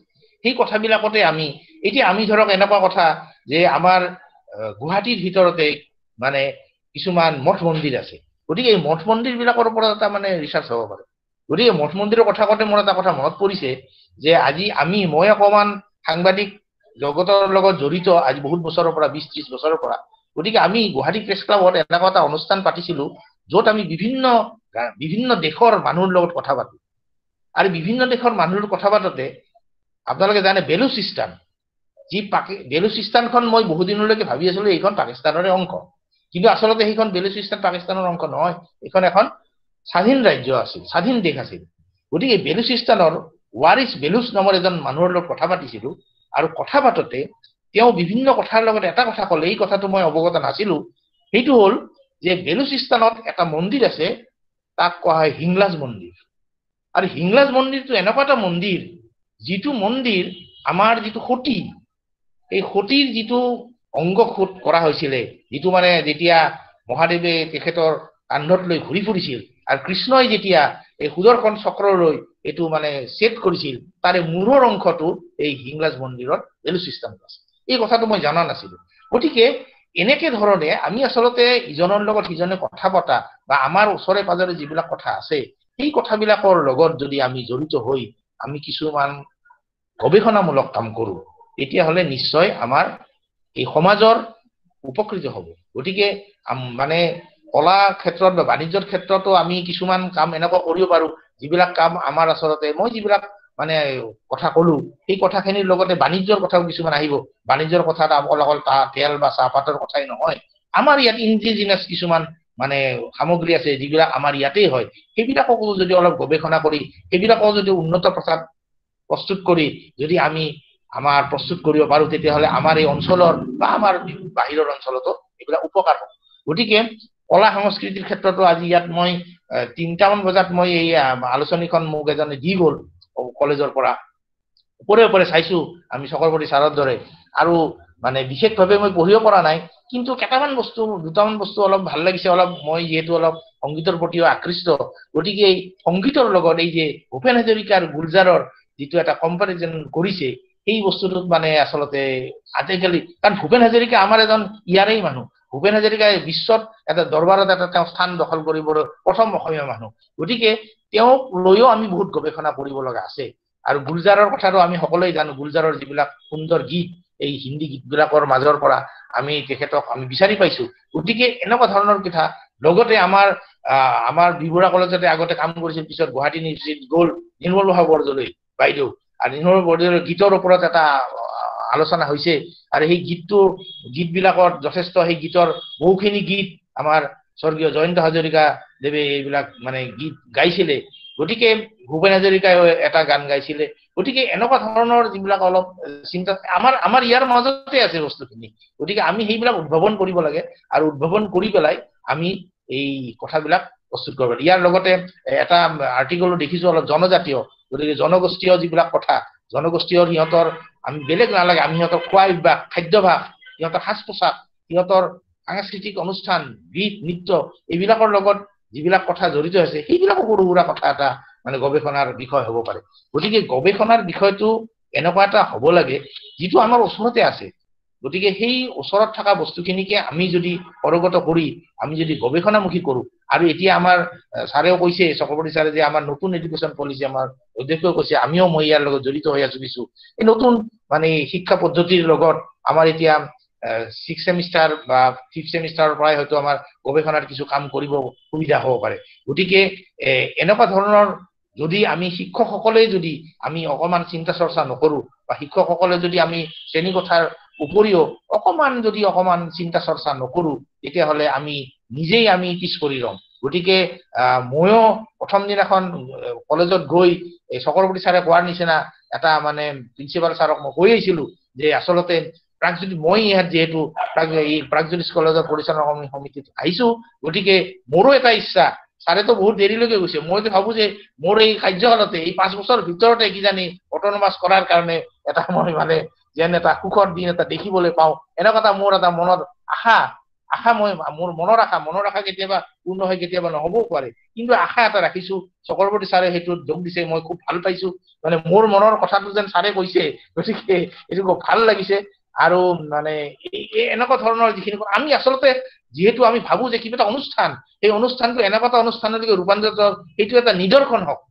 সেই কথাবিলাকতে আমি এতিয়া আমি ধৰক এনেকুৱা কথা যে আমাৰ গুৱাহাটীৰ ভিতৰতে মানে কিছুমান মঠ মন্দিৰ আছে। গতিকে এই মঠ মন্দিৰ বিলাকৰ ওপৰত এটা মানে ৰিচাৰ্চ হ'ব পাৰে। গতিকে মঠ মন্দিৰৰ কথা কওঁতে মোৰ এটা কথা মনত পৰিছে যে আজি মই অকণমান সাংবাদিক জগতৰ লগত জড়িত আজি বহুত বছৰৰ পৰা, 20-30 বছৰৰ পৰা। গতিকে আমি গুৱাহাটী প্ৰেছ ক্লাবত এনেকুৱা এটা অনুষ্ঠান পাতিছিলো য'ত আমি বিভিন্ন দেশৰ মানুহৰ লগত কথা পাতো। আৰু বিভিন্ন দেশৰ মানুহৰ কথা পাতোতে আপোনালোকে জানে বেলুচিস্তান, বেলুচিস্তানখন মই বহুদিনলৈকে ভাবি আছিলো এইখন পাকিস্তানৰে অংশ, কিন্তু আচলতে সেইখন বেলুচিস্তান পাকিস্তানৰ অংশ নহয়, এইখন এখন স্বাধীন ৰাজ্য আছিল, স্বাধীন দেশ আছিল। গতিকে বেলুচিস্তানৰ ৱাৰিছ বেলুচ নামৰ এজন মানুহৰ লগত কথা পাতিছিলো আৰু কথা পাতোতে তেওঁ বিভিন্ন কথাৰ লগত এটা কথা ক'লে, এই কথাটো মই অৱগত নাছিলো। সেইটো হ'ল যে বেলুচিস্তানত এটা মন্দিৰ আছে, তাক কোৱা হয় হিংলাজ মন্দিৰ। আৰু হিংলাজ মন্দিৰটো এনেকুৱা এটা মন্দিৰ যিটো মন্দিৰ আমাৰ যিটো সতী, এই সতীৰ যিটো অংগ কৰা হৈছিলে, যিটো মানে যেতিয়া মহাদেৱে তেখেতৰ কান্ধত লৈ ঘূৰি ফুৰিছিল আৰু কৃষ্ণই যেতিয়া এই সুদৰ্শন চক্ৰলৈ এইটো মানে ছেট কৰিছিল, তাৰে মূৰৰ অংশটো এই হিংলাজ মন্দিৰত বেলুচিস্তানত আছে। এই কথাটো মই জনা নাছিলো। গতিকে এনেকে ধৰণে আমি আচলতে ইজনৰ লগত সিজনে কথা পতা বা আমাৰ ওচৰে পাজৰে যিবিলাক কথা আছে, সেই কথাবিলাকৰ লগত যদি আমি জড়িত হৈ আমি কিছুমান গৱেষণামূলক কাম কৰো, তেতিয়াহ'লে নিশ্চয় আমাৰ এই সমাজৰ উপকৃত হ'ব। গতিকে মানে কলা ক্ষেত্ৰত বা বাণিজ্যৰ ক্ষেত্ৰতো আমি কিছুমান কাম এনেকুৱা কৰিব পাৰো, যিবিলাক কাম আমাৰ আচলতে মই যিবিলাক মানে কথা ক'লো, সেই কথাখিনিৰ লগতে বাণিজ্যৰ কথাও কিছুমান আহিব। বাণিজ্যৰ কথাত অকল তেল বা চাহপাতৰ কথাই নহয়, আমাৰ ইয়াত ইণ্ডিজিনাছ কিছুমান মানে সামগ্ৰী আছে যিবিলাক আমাৰ ইয়াতেই হয়, সেইবিলাককো যদি অলপ গৱেষণা কৰি সেইবিলাকো যদি উন্নত প্ৰস্তুত কৰি যদি আমি আমাৰ প্ৰস্তুত কৰিব পাৰো, তেতিয়াহ'লে আমাৰ এই অঞ্চলৰ বা আমাৰ বাহিৰৰ অঞ্চলতো এইবিলাক উপকাৰ হ'ব। গতিকে কলা সংস্কৃতিৰ ক্ষেত্ৰতো আজি ইয়াত মই 3টামান বজাত মই এই আলোচনীখন মোক এজনে দি গ'ল কলেজৰ পৰা, ওপৰে চাইছো আমি চক্ৰৱৰ্তী ছাৰৰ দৰে, আৰু মানে বিশেষভাৱে মই পঢ়িব পৰা নাই, কিন্তু দুটামান বস্তু অলপ ভাল লাগিছে। অলপ মই যিহেতু অলপ সংগীতৰ প্ৰতিও আকৃষ্ট, গতিকে এই সংগীতৰ লগত এই যে ভূপেন হাজৰিকা আৰু গুলজাৰৰ যিটো এটা কম্পাৰিজন কৰিছে, সেই বস্তুটোত মানে আচলতে আজিকালি, কাৰণ ভূপেন হাজৰিকা আমাৰ এজন ইয়াৰেই মানুহ, ভূপেন হাজৰিকাই বিশ্বত এটা দৰবাৰত তেওঁ স্থান দখল কৰিবলৈ প্ৰথম অসমীয়া মানুহ। গতিকে তেওঁক লৈও আমি বহুত গৱেষণা কৰিব লগা আছে। আৰু গুলজাৰৰ কথাটো আমি সকলোৱে জানো, গুলজাৰৰ যিবিলাক সুন্দৰ গীত, এই হিন্দী গীতবিলাকৰ মাজৰ পৰা আমি তেখেতক আমি বিচাৰি পাইছো। গতিকে এনেকুৱা ধৰণৰ কথা। লগতে আমাৰ বিবৰুৱা কলেজতে আগতে কাম কৰিছিল, পিছত গুৱাহাটী ইউনিভাৰ্চিটিত গ'ল নিৰ্মল বৰদলৈ বাইদেউ, আৰু নিৰ্মল বৰদলৈৰ গীতৰ ওপৰত এটা আলোচনা হৈছে। আৰু সেই গীতবিলাকত যথেষ্ট, সেই গীতৰ বহুখিনি গীত আমাৰ স্বৰ্গীয় জয়ন্ত হাজৰিকা দেৱে এইবিলাক মানে গীত গাইছিলে। গতিকে ভূপেন হাজৰিকাই এটা গান গাইছিলে। গতিকে এনেকুৱা ধৰণৰ যিবিলাক অলপ চিন্তা আমাৰ ইয়াৰ মাজতে আছে বস্তুখিনি। গতিকে আমি সেইবিলাক উদ্ভাৱন কৰিব লাগে, আৰু উদ্ভাৱন কৰি পেলাই আমি এই কথাবিলাক প্ৰস্তুত কৰিব লাগে। ইয়াৰ লগতে এটা আৰ্টিকলো দেখিছো অলপ জনজাতীয়, গতিকে জনগোষ্ঠীয় যিবিলাক কথা, জনগোষ্ঠীয় সিহঁতৰ আমি বেলেগ নালাগে, আমি সিহঁতৰ খোৱা অভ্যাস, খাদ্যভাস, সিহঁতৰ সাজ পোছাক, সিহঁতৰ সাংস্কৃতিক অনুষ্ঠান, গীত নৃত্য, এইবিলাকৰ লগত যিবিলাক কথা জড়িত আছে, সেইবিলাকো সৰু সুৰা কথা এটা মানে গৱেষণাৰ বিষয় হ'ব পাৰে। গতিকে গৱেষণাৰ বিষয়টো এনেকুৱা এটা হ'ব লাগে যিটো আমাৰ ওচৰতে আছে। গতিকে সেই ওচৰত থকা বস্তুখিনিকে আমি যদি অৱগত কৰি আমি যদি গৱেষণামুখী কৰোঁ, আৰু এতিয়া আমাৰ ছাৰেও কৈছে, চক্ৰৱৰ্তী ছাৰে, যে আমাৰ নতুন এডুকেশ্যন পলিচি আমাৰ অধ্যক্ষই কৈছে, আমিও মই ইয়াৰ লগত জড়িত হৈ আছো কিছু। এই নতুন মানে শিক্ষা পদ্ধতিৰ লগত আমাৰ এতিয়া 6th চেমিষ্টাৰ বা 5th চেমিষ্টাৰৰ পৰাই হয়তো আমাৰ গৱেষণাৰ কিছু কাম কৰিব সুবিধা হ'ব পাৰে। গতিকে এনেকুৱা ধৰণৰ যদি আমি শিক্ষকসকলে যদি আমি অকণমান চিন্তা চৰ্চা নকৰোঁ, বা শিক্ষকসকলে যদি আমি শ্ৰেণীকোঠাৰ উপৰিও অকণমান চিন্তা চৰ্চা নকৰোঁ, তেতিয়াহ'লে আমি নিজেই পিছ পৰি ৰম। গতিকে ময়ো প্ৰথম দিনাখন কলেজত গৈ চক্ৰৱৰ্তী ছাৰে কোৱাৰ নিচিনা এটা মানে প্ৰিন্সিপাল ছাৰক মই কৈ আহিছিলোঁ যে আচলতে প্ৰাগজ্যোতি, মই ইয়াত যিহেতু প্ৰাগজ্যোতিষ কলেজৰ পৰিচালনা সমিতিত আহিছোঁ, গতিকে মোৰো এটা ইচ্ছা, ছাৰেতো বহুত দেৰিলৈকে গৈছে, মইতো ভাবোঁ যে মোৰ এই কাৰ্যকালতে এই 5 বছৰ ভিতৰতে কিজানি অট'নমাছ কৰাৰ কাৰণে এটা মই মানে যেন এটা সুখৰ দিন এটা দেখিবলৈ পাওঁ, এনেকুৱা এটা মোৰ এটা মনত আশা মোৰ মনৰ আশা কেতিয়াবা পূৰ্ণ হয়, কেতিয়াবা নহ'বও পাৰে, কিন্তু আশা এটা ৰাখিছোঁ। চক্ৰৱৰ্তী ছাৰে সেইটোত যোগ দিছে, মই খুব ভাল পাইছোঁ। মানে মোৰ মনৰ কথাটো যেন ছাৰে কৈছে, গতিকে এইটো খুব ভাল লাগিছে। আৰু মানে এনেকুৱা ধৰণৰ যিখিনি আমি আচলতে যিহেতু আমি ভাবোঁ যে কিবা এটা অনুষ্ঠান, সেই অনুষ্ঠানটো এনেকুৱা এটা অনুষ্ঠানলৈকে ৰূপান্তৰিত, সেইটো এটা নিদৰ্শন হওক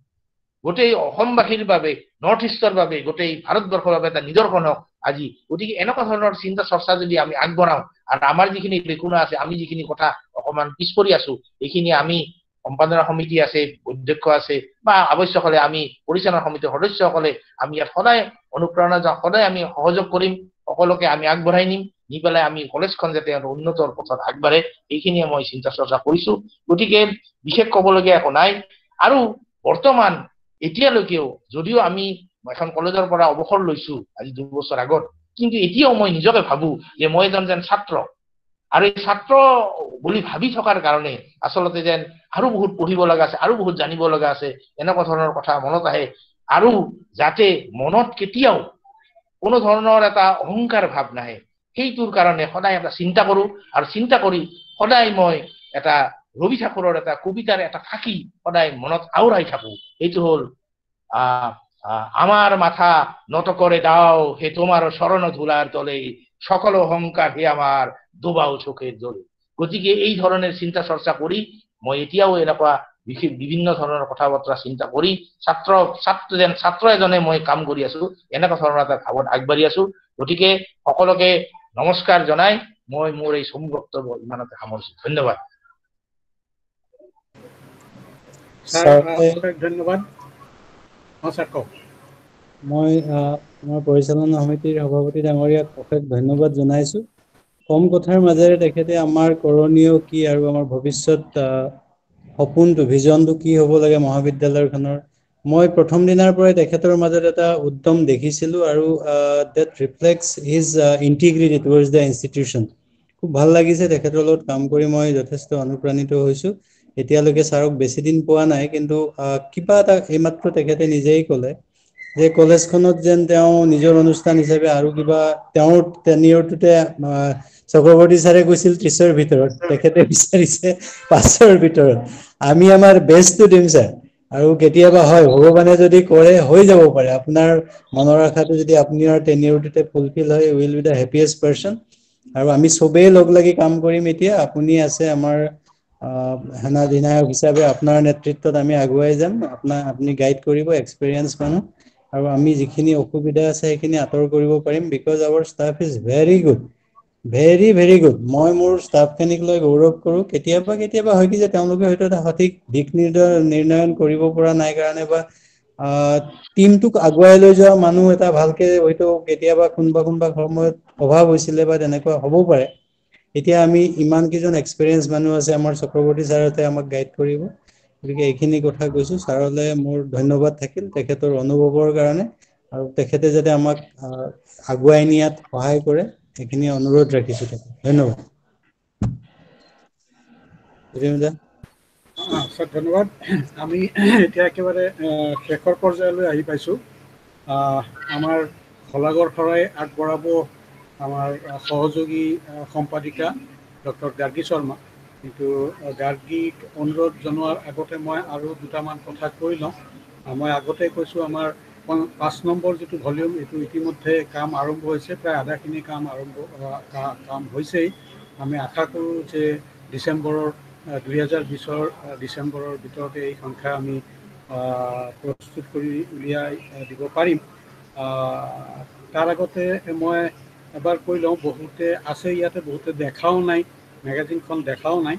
গোটেই অসমবাসীৰ বাবে, নৰ্থ ইষ্টৰ বাবে, গোটেই ভাৰতবৰ্ষৰ বাবে এটা নিদৰ্শন হওক আজি। গতিকে এনেকুৱা ধৰণৰ চিন্তা চৰ্চা যদি আমি আগবঢ়াওঁ, আৰু আমাৰ যিখিনি লেখুনা আছে, আমি যিখিনি কথা অকণমান পিছ পৰি আছো, এইখিনি আমি সম্পাদনা সমিতি আছে, অধ্যক্ষ আছে, বা আৱশ্যক হ'লে আমি পৰিচালনা সমিতিৰ সদস্যসকলে আমি ইয়াত সদায় অনুপ্ৰেৰণা যাওঁ, সদায় আমি সহযোগ কৰিম, সকলোকে আমি আগবঢ়াই নি পেলাই আমি কলেজখন যাতে উন্নতৰ পথত আগবাঢ়ে, এইখিনিয়ে মই চিন্তা চৰ্চা কৰিছোঁ। গতিকে বিশেষ ক'বলগীয়া একো নাই। আৰু বৰ্তমান এতিয়ালৈকেও যদিও আমি এখন কলেজৰ পৰা অৱসৰ লৈছো আজি 2 বছৰ আগত, কিন্তু এতিয়াও মই নিজকে ভাবো যে মই এজন যেন ছাত্ৰ, আৰু এই ছাত্ৰ বুলি ভাবি থকাৰ কাৰণে আচলতে যেন আৰু বহুত পঢ়িব লগা আছে, আৰু বহুত জানিব লগা আছে, এনেকুৱা ধৰণৰ কথা মনত আহে। আৰু যাতে মনত কেতিয়াও কোনো ধৰণৰ এটা অহংকাৰ ভাৱ নাহে, সেইটোৰ কাৰণে সদায় এটা চিন্তা কৰো, আৰু চিন্তা কৰি সদায় মই এটা ৰবি ঠাকুৰৰ এটা কবিতাৰ এটা ফাঁকি সদায় মনত আওৰাই থাকো। এইটো হ'ল আমার মাথা নত করে দাও হে তোমার শরণ ধুলার তলে, সকল অহংকার হে আমার ডোবাও চোখের জলে। গতিকে এই ধরনের চিন্তা চর্চা করি মই এতিয়াও এনেকুৱা বিভিন্ন ধৰণৰ কথা বতৰা চিন্তা কৰি ছাত্ৰ এজনে মই কাম কৰি আছো, এনেকুৱা ধৰণৰ এটা ভাৱত আগবাঢ়ি আছো। গতিকে সকলোকে নমস্কাৰ জনাই মই মোৰ এই চমু বক্তব্য ইমানতে সামৰিছো। ধন্যবাদ। ধন্যবাদ। মই আমাৰ পৰিচালনা সমিতিৰ সভাপতি ডাঙৰীয়াক অশেষ ধন্যবাদ জনাইছো। কম কথাৰ মাজেৰে তেখেতে আমাৰ কৰণীয় কি আৰু আমাৰ ভৱিষ্যত সপোনটো ভিজনটো কি হ'ব লাগে মহাবিদ্যালয়খনৰ, মই প্ৰথম দিনাৰ পৰাই তেখেতৰ মাজত এটা উদ্যম দেখিছিলো, আৰু that reflects his integrity towards the institution. খুব ভাল লাগিছে তেখেতৰ লগত কাম কৰি, মই যথেষ্ট অনুপ্ৰাণিত হৈছো। এতিয়ালৈকে ছাৰক বেছি দিন পোৱা নাই, কিন্তু কিবা এটা এইমাত্ৰ তেখেতে নিজেই ক'লে যে কলেজখনত যেন তেওঁ নিজৰ অনুষ্ঠান হিচাপে আৰু কিবা তেওঁৰ টেনিয়ৰটোতে চক্ৰৱৰ্তী ছাৰে কৈছিল 30ৰ ভিতৰত, তেখেতে বিচাৰিছে 5ৰ ভিতৰত। আমি আমাৰ বেষ্টটো দিম ছাৰ, আৰু কেতিয়াবা হয় ভগৱানে যদি কৰে হৈ যাব পাৰে। আপোনাৰ মনৰ আশাটো যদি আপোনাৰ টেনিয়ৰটোতে ফুলফিল হয়, will be the happiest person. আৰু আমি চবেই লগ লাগি কাম কৰিম। এতিয়া আপুনি আছে আমাৰ সেনাধিনায়ক হিচাপে, আপোনাৰ নেতৃত্বত আমি আগুৱাই যাম। আপুনি গাইড কৰিব, এক্সপিৰিয়েঞ্চ মানুহ, আৰু আমি যিখিনি অসুবিধা আছে সেইখিনি আঁতৰ কৰিব পাৰিম। Because our staff is very good, very very good. মই মোৰ ষ্টাফখিনিক লৈ গৌৰৱ কৰোঁ। কেতিয়াবা হয় কি যে তেওঁলোকে হয়তো এটা সঠিক দিশ নিৰ্ণয়ন কৰিব পৰা নাই কাৰণে, বা টিমটোক আগুৱাই লৈ যোৱা মানুহ এটা ভালকে হয়তো কেতিয়াবা কোনোবা সময়ত অভাৱ হৈছিলে, বা তেনেকুৱা হ'বও পাৰে। এতিয়া আমি ইমান কেইজন এক্সপিৰিয়েঞ্চ মানুহ আছে, আমাৰ চক্ৰৱৰ্তী ছাৰতে আমাক গাইড কৰিব। গতিকে এইখিনি কথা কৈছো, ছাৰলৈ মোৰ ধন্যবাদ থাকিল তেখেতৰ অনুভৱৰ কাৰণে, আৰু তেখেতে যাতে আমাক আগুৱাই নিয়াত সহায় কৰে সেইখিনি অনুৰোধ ৰাখিছো। ধন্যবাদ। ধন্যবাদ। আমি এতিয়া একেবাৰে শেষৰ পৰ্যায়লৈ আহি পাইছোঁ। আমাৰ শলাগৰ শৰাই আগবঢ়াব আমাৰ সহযোগী সম্পাদিকা ডক্টৰ গাৰ্গী শৰ্মা। কিন্তু গাৰ্গীক অনুৰোধ জনোৱাৰ আগতে মই আৰু দুটামান কথা কৈ লওঁ। মই আগতে কৈছোঁ আমাৰ 5 নম্বৰ যিটো ভলিউম, এইটো ইতিমধ্যে কাম আৰম্ভ হৈছে, প্ৰায় আধাখিনি কাম হৈছেই। আমি আশা কৰোঁ যে 2020 ডিচেম্বৰৰ ভিতৰতে এই সংখ্যা আমি প্ৰস্তুত কৰি উলিয়াই দিব পাৰিম। তাৰ আগতে মই এবাৰ কৈ লওঁ, বহুতে আছে ইয়াতে, বহুতে দেখাও নাই, মেগাজিনখন দেখাও নাই।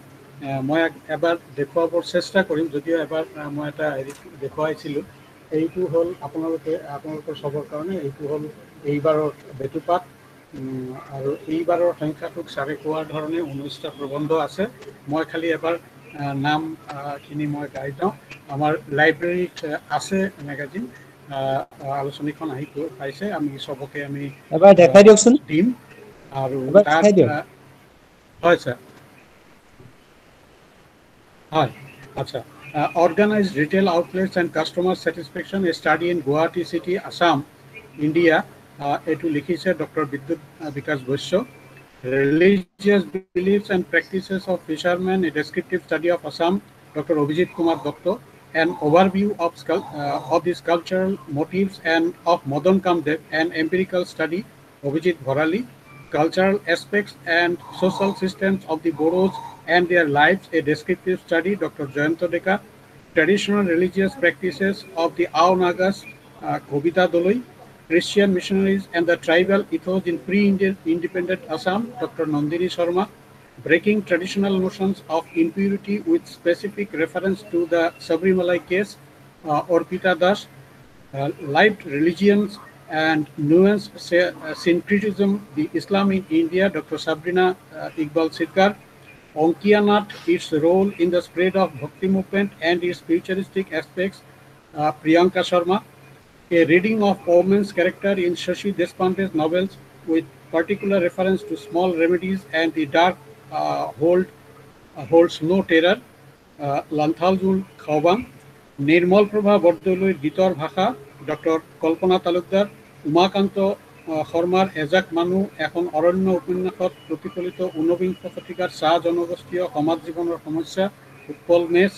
মই এবাৰ দেখুৱাবৰ চেষ্টা কৰিম, যদিও এবাৰ মই এটা হেৰি দেখুৱাইছিলোঁ। এইটো হ'ল আপোনালোকৰ চবৰ কাৰণে এইটো হ'ল এইবাৰৰ বেটুপাত, আৰু এইবাৰৰ সংখ্যাটোক ছাৰে কোৱাৰ ধৰণে 19টা প্ৰবন্ধ আছে। মই খালি এবাৰ নামখিনি মই গাই দিওঁ। আমাৰ লাইব্ৰেৰীত আছে মেগাজিন, আলোচনীখন আহি পাইছে, আমি চবকে আমি এবাৰ দেখাই দিয়কচোন, দিম। আৰু এবাৰ তাত দেখাই দিয়ক। হয় ছাৰ, হয়, আচ্ছা। Organized retail outlets and customer satisfaction, a study in Guwahati city, Assam, India. এইটো লিখিছে ডক্টৰ বিদ্যুৎ বিকাশ Baishya. Religious beliefs and practices of fishermen, a descriptive study of Assam, Dr. Abhijit Kumar Dotto. An overview of these cultural motifs and of Madan Kamdev, an empirical study, Abhijit Bharali. Cultural aspects and social systems of the Boros and their lives, a descriptive study, Dr. Jayanta Deka. Traditional religious practices of the Ao Nagas, Kobita Doloi. Christian missionaries and the tribal ethos in pre-independent Assam, Dr. Nandini Sharma. Breaking traditional notions of impurity with specific reference to the Sabarimala case, Orpita Das. Lived religions and nuanced syncretism, the Islam in India, Dr. Sabrina Iqbal Sirkar. Onkianath, its role in the spread of Bhakti movement and its futuristic aspects, Priyanka Sharma. A reading of Oman's character in Shashi Deshpande's novels with particular reference to small remedies and the dark holds no terror. Lanthaljul Khawbang. Nirmal Prabha Bordoloi Gitor Bhasha. Dr. Kalpana Talukdar. Umakanta শর্মার এজাক মানুহ এখন অৰণ্য উপন্যাসত প্ৰতিফলিত ঊনবিংশ শতিকাৰ চাহ জনগোষ্ঠীয় সমাজ জীৱনৰ সমস্যা উৎপল মেচ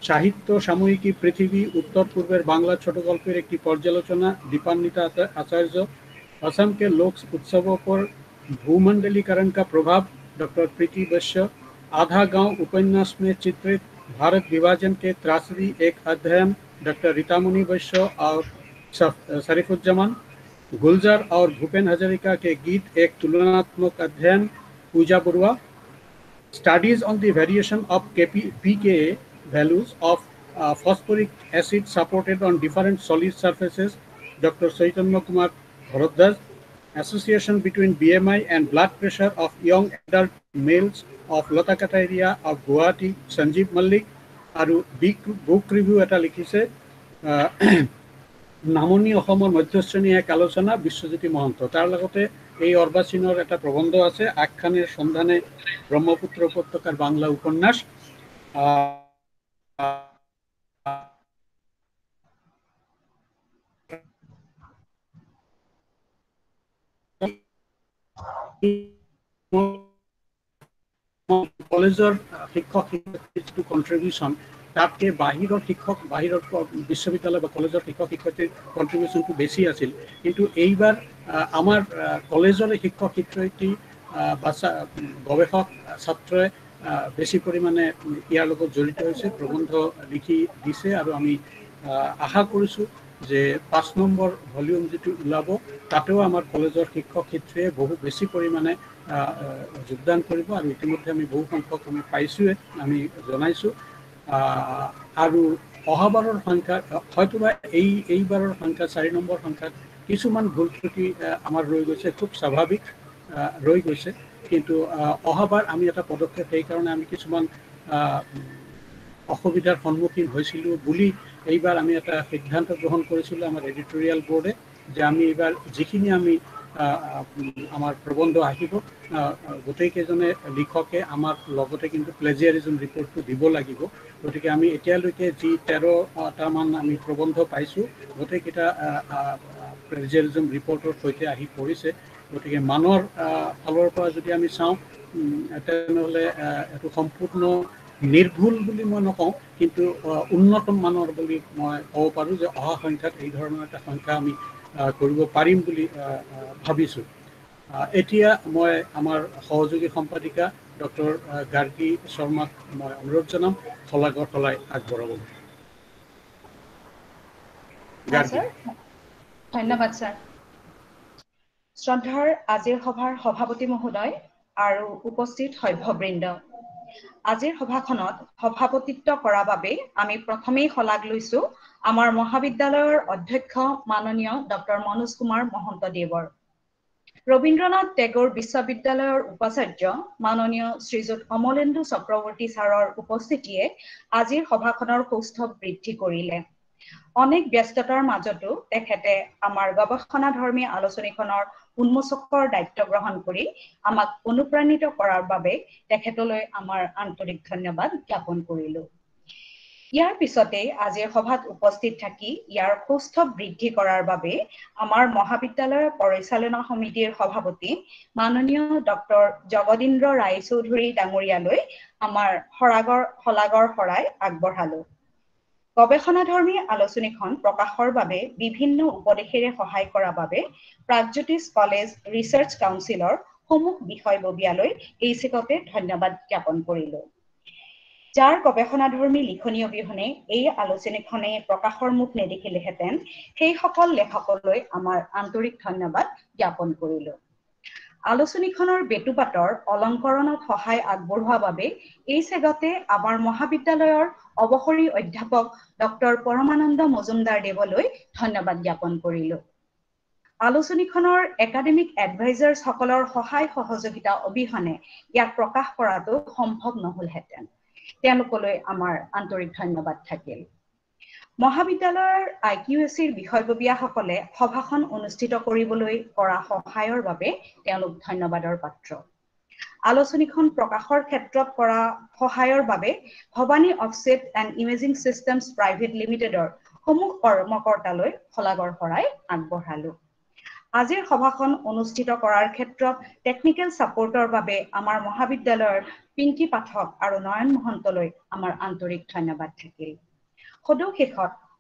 সাহিত্য সাময়িকী পৃথিবী উত্তর পূর্বের বাংলা ছোট গল্পের একটি পর্যালোচনা दीपान्विता आचार्य असम के लोक उत्सवों पर भूमंडलीकरण का प्रभाव डॉक्टर प्रीति वैश्य आधा गांव उपन्यास में चित्रित भारत विभाजन के त्रासदी एक अध्ययन डॉक्टर रीतामुनि वैश्य और शरीफुज्जमान गुलजार और भूपेन हजारिका के गीत एक तुलनात्मक अध्ययन Puja Barua studies on the variation of pKa values of phosphoric acid supported on different solid surfaces Dr. Chaitanya Kumar Bharadwaj association between BMI and blood pressure of young adult males of Latakata area of Guwahati Sanjeev Malik aru book review eta likhise নামনি অসমৰ মধ্যশ্ৰেণী এক আলোচনা বিশ্বজ্যোতি মহন্ত তাৰ লগতে এই অৰ্বাচীনৰ এটা প্ৰবন্ধ আছে আখ্যানেৰ সন্ধানে ব্ৰহ্মপুত্ৰ উপত্যকাৰ বাংলা উপন্যাস কলেজৰ শিক্ষক শিক্ষয়িত্ৰীৰ কন্ট্ৰিবিউশন তাতকে বাহিৰৰ শিক্ষক বাহিৰৰ বিশ্ববিদ্যালয় বা কলেজৰ শিক্ষক শিক্ষয়িত্ৰীৰ কন্ট্ৰিবিউশনটো বেছি আছিল কিন্তু এইবাৰ আমাৰ কলেজৰ শিক্ষক শিক্ষয়িত্ৰী বা গৱেষক ছাত্ৰই বেছি পৰিমাণে ইয়াৰ লগত জড়িত হৈছে প্ৰবন্ধ লিখি দিছে আৰু আমি আশা কৰিছো যে 5 নম্বৰ ভলিউম যেটো ওলাব তাতেও আমাৰ কলেজৰ শিক্ষক শিক্ষয়িত্ৰীয়ে বহু বেছি পৰিমাণে যোগদান কৰিব আৰু ইতিমধ্যে আমি বহু সংখ্যক আমি পাইছোৱে আমি জনাইছো আৰু অহাবাৰৰ সংখ্যা হয়তোবা এইবাৰৰ সংখ্যা 4 নম্বৰ সংখ্যাত কিছুমান ভুল ত্ৰুটি আমাৰ ৰৈ গৈছে খুব স্বাভাৱিক ৰৈ গৈছে কিন্তু অহাবাৰ আমি এটা পদক্ষেপ এই কাৰণে আমি কিছুমান অসুবিধাৰ সন্মুখীন হৈছিলো বুলি এইবাৰ আমি এটা সিদ্ধান্ত গ্ৰহণ কৰিছিলো আমাৰ এডিটৰিয়েল বোৰ্ডে যে আমি এইবাৰ যিখিনি আমি আমাৰ প্ৰবন্ধ আহিব গোটেই কেজনে লিখকে আমাৰ লগতে কিন্তু প্লেজিয়াৰিজম ৰিপৰ্টটো দিব লাগিব গতিকে আমি এতিয়ালৈকে যি 13টা মান আমি প্ৰবন্ধ পাইছো গোটেই কেইটা প্লেজিয়াৰিজম ৰিপৰ্টৰ সৈতে আহি পৰিছে গতিকে মানৰ ফালৰ পৰা যদি আমি চাওঁ তেনেহলে এটো সম্পূৰ্ণ নিৰ্ভুল বুলি মই নকওঁ কিন্তু উন্নত মানৰ বুলি মই ক'ব পাৰো যে অহা সংখ্যাত এই ধৰণৰ এটা সংখ্যা আমি কৰিব পাৰিম বুলি ভাবিছো এতিয়া মই আমাৰ সহযোগী সম্পাদিকা ডক্টৰ গাৰ্গী শৰ্মাক মই অনুৰোধ জনাম থলাগৰ থলাই আগবঢ়াব ধন্যবাদ স্যাৰ শ্ৰদ্ধাৰ আজিৰ সভাৰ সভাপতি মহোদয় আৰু উপস্থিত সভ্যবৃন্দ আজিৰ সভাখনত সভাপতিত্ব কৰাৰ বাবে আমি প্ৰথমেই শলাগ লৈছো আমাৰ মহাবিদ্যালয়ৰ অধ্যক্ষ মাননীয় ডক্টৰ মনোজ কুমাৰ মহন্তদেৱৰ ৰবীন্দ্ৰনাথ টেগোৰ বিশ্ববিদ্যালয়ৰ উপাচাৰ্য মাননীয় শ্ৰীযুত অমলেন্দু চক্ৰৱৰ্তী ছাৰৰ উপস্থিতিয়ে আজিৰ সভাখনৰ কৌষ্ঠৱ বৃদ্ধি কৰিলে অনেক ব্যস্ততাৰ মাজতো তেখেতে আমাৰ গৱেষণাধৰ্মী আলোচনীখনৰ উন্মোচকৰ দায়িত্ব গ্ৰহণ কৰি আমাক অনুপ্ৰাণিত কৰাৰ বাবে তেখেতলৈ আমাৰ আন্তৰিক ধন্যবাদ জ্ঞাপন কৰিলো ইয়াৰ পিছতে আজিৰ সভাত উপস্থিত থাকি ইয়াৰ কৌষ্ঠৱ বৃদ্ধি কৰাৰ বাবে আমাৰ মহাবিদ্যালয়ৰ পৰিচালনা সমিতিৰ সভাপতি মাননীয় ডক্টৰ জগদীন্দ্ৰ ৰায় চৌধুৰী ডাঙৰীয়ালৈ আমাৰ শলাগৰ শৰাই আগবঢ়ালো গৱেষণাধৰ্মী আলোচনীখন প্ৰকাশৰ বাবে বিভিন্ন উপদেশেৰে সহায় কৰাৰ বাবে প্ৰাগজ্যোতিষ কলেজ ৰিচাৰ্চ কাউন্সিলৰ সমূহ বিষয়ববীয়ালৈ এই চিকতে ধন্যবাদ জ্ঞাপন কৰিলো যাৰ গৱেষণাধৰ্মী লিখনি অবিহনে এই আলোচনীখনে প্ৰকাশৰ মুখ নেদেখিলেহেঁতেন সেই সকল লেখকলৈ আমাৰ আন্তৰিক ধন্যবাদ জ্ঞাপন কৰিলো আলোচনীখনৰ বেটুপাতৰ অলংকৰণত সহায় আগবঢ়োৱাৰ বাবে এই চেগতে আমাৰ মহাবিদ্যালয়ৰ অৱসৰী অধ্যাপক ডক্টৰ পৰমানন্দ মজুমদাৰ দেৱলৈ ধন্যবাদ জ্ঞাপন কৰিলো আলোচনীখনৰ একাডেমিক এডভাইজাৰ্ছ সকলৰ সহায় সহযোগিতা অবিহনে ইয়াক প্ৰকাশ কৰাটো সম্ভৱ নহলহেঁতেন তেওঁলোকলৈ আমাৰ আন্তৰিক ধন্যবাদ থাকিল মহাবিদ্যালয়ৰ IQACৰ বিষয়ববীয়াসকলে সভাখন অনুষ্ঠিত কৰিবলৈ কৰা সহায়ৰ বাবে তেওঁলোক ধন্যবাদৰ পাত্ৰ। আলোচনীখন প্ৰকাশৰ ক্ষেত্ৰত কৰা সহায়ৰ বাবে Bhabani offset and imaging systems private লিমিটেডৰ সমূহ কৰ্মকৰ্তালৈ শলাগৰ শৰাই আগবঢ়ালো। আজিৰ সভাখন অনুষ্ঠিত কৰাৰ ক্ষেত্ৰত টেকনিকেল ছাপোৰ্টৰ বাবে আমাৰ মহাবিদ্যালয়ৰ পিংকি পাঠক আৰু নয়ন মহন্তলৈ আমাৰ আন্তৰিক ধন্যবাদ থাকিল। সদৌ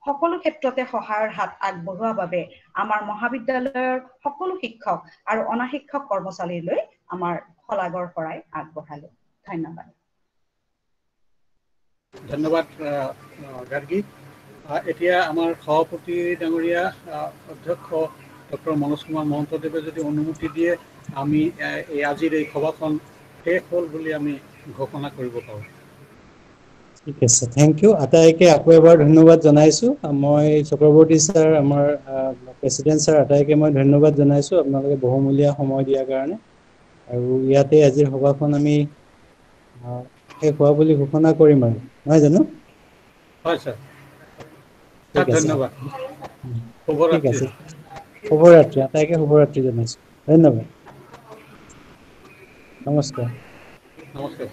সকলো ক্ষেত্ৰতে সহায়ৰ হাত আগবঢ়োৱাৰ বাবে আমাৰ মহাবিদ্যালয়ৰ সকলো শিক্ষক আৰু অনাশিক্ষক কৰ্মচাৰীলৈ আমাৰ শলাগৰ শৰাই আগবঢ়ালো। ধন্যবাদ। ধন্যবাদ গাৰ্গী। এতিয়া আমাৰ সভাপতি ডাঙৰীয়া অধ্যক্ষ ডক্টৰ মনোজ কুমাৰ মহন্তদেৱে যদি অনুমতি দিয়ে আমি আজিৰ এই সভাখন শেষ হ'ল বুলি আমি ঘোষণা কৰিব পাৰোঁ। ঠিক আছে, থেংক ইউ। আটাইকে আকৌ এবাৰ ধন্যবাদ জনাইছোঁ। মই চক্ৰৱৰ্তী ছাৰ, আমাৰ প্ৰেচিডেণ্ট ছাৰ আটাইকে মই ধন্যবাদ জনাইছোঁ আপোনালোকে বহুমূলীয়া সময় দিয়াৰ কাৰণে। আৰু ইয়াতে আজিৰ সভাখন আমি শেষ হোৱা বুলি ঘোষণা কৰিম আৰু, নহয় জানো? হয় ছাৰ, ঠিক আছে, ধন্যবাদ। ঠিক আছে, শুভৰাত্ৰি। আটাইকে শুভৰাত্ৰি জনাইছোঁ। ধন্যবাদ, নমস্কাৰ। নমস্কাৰ।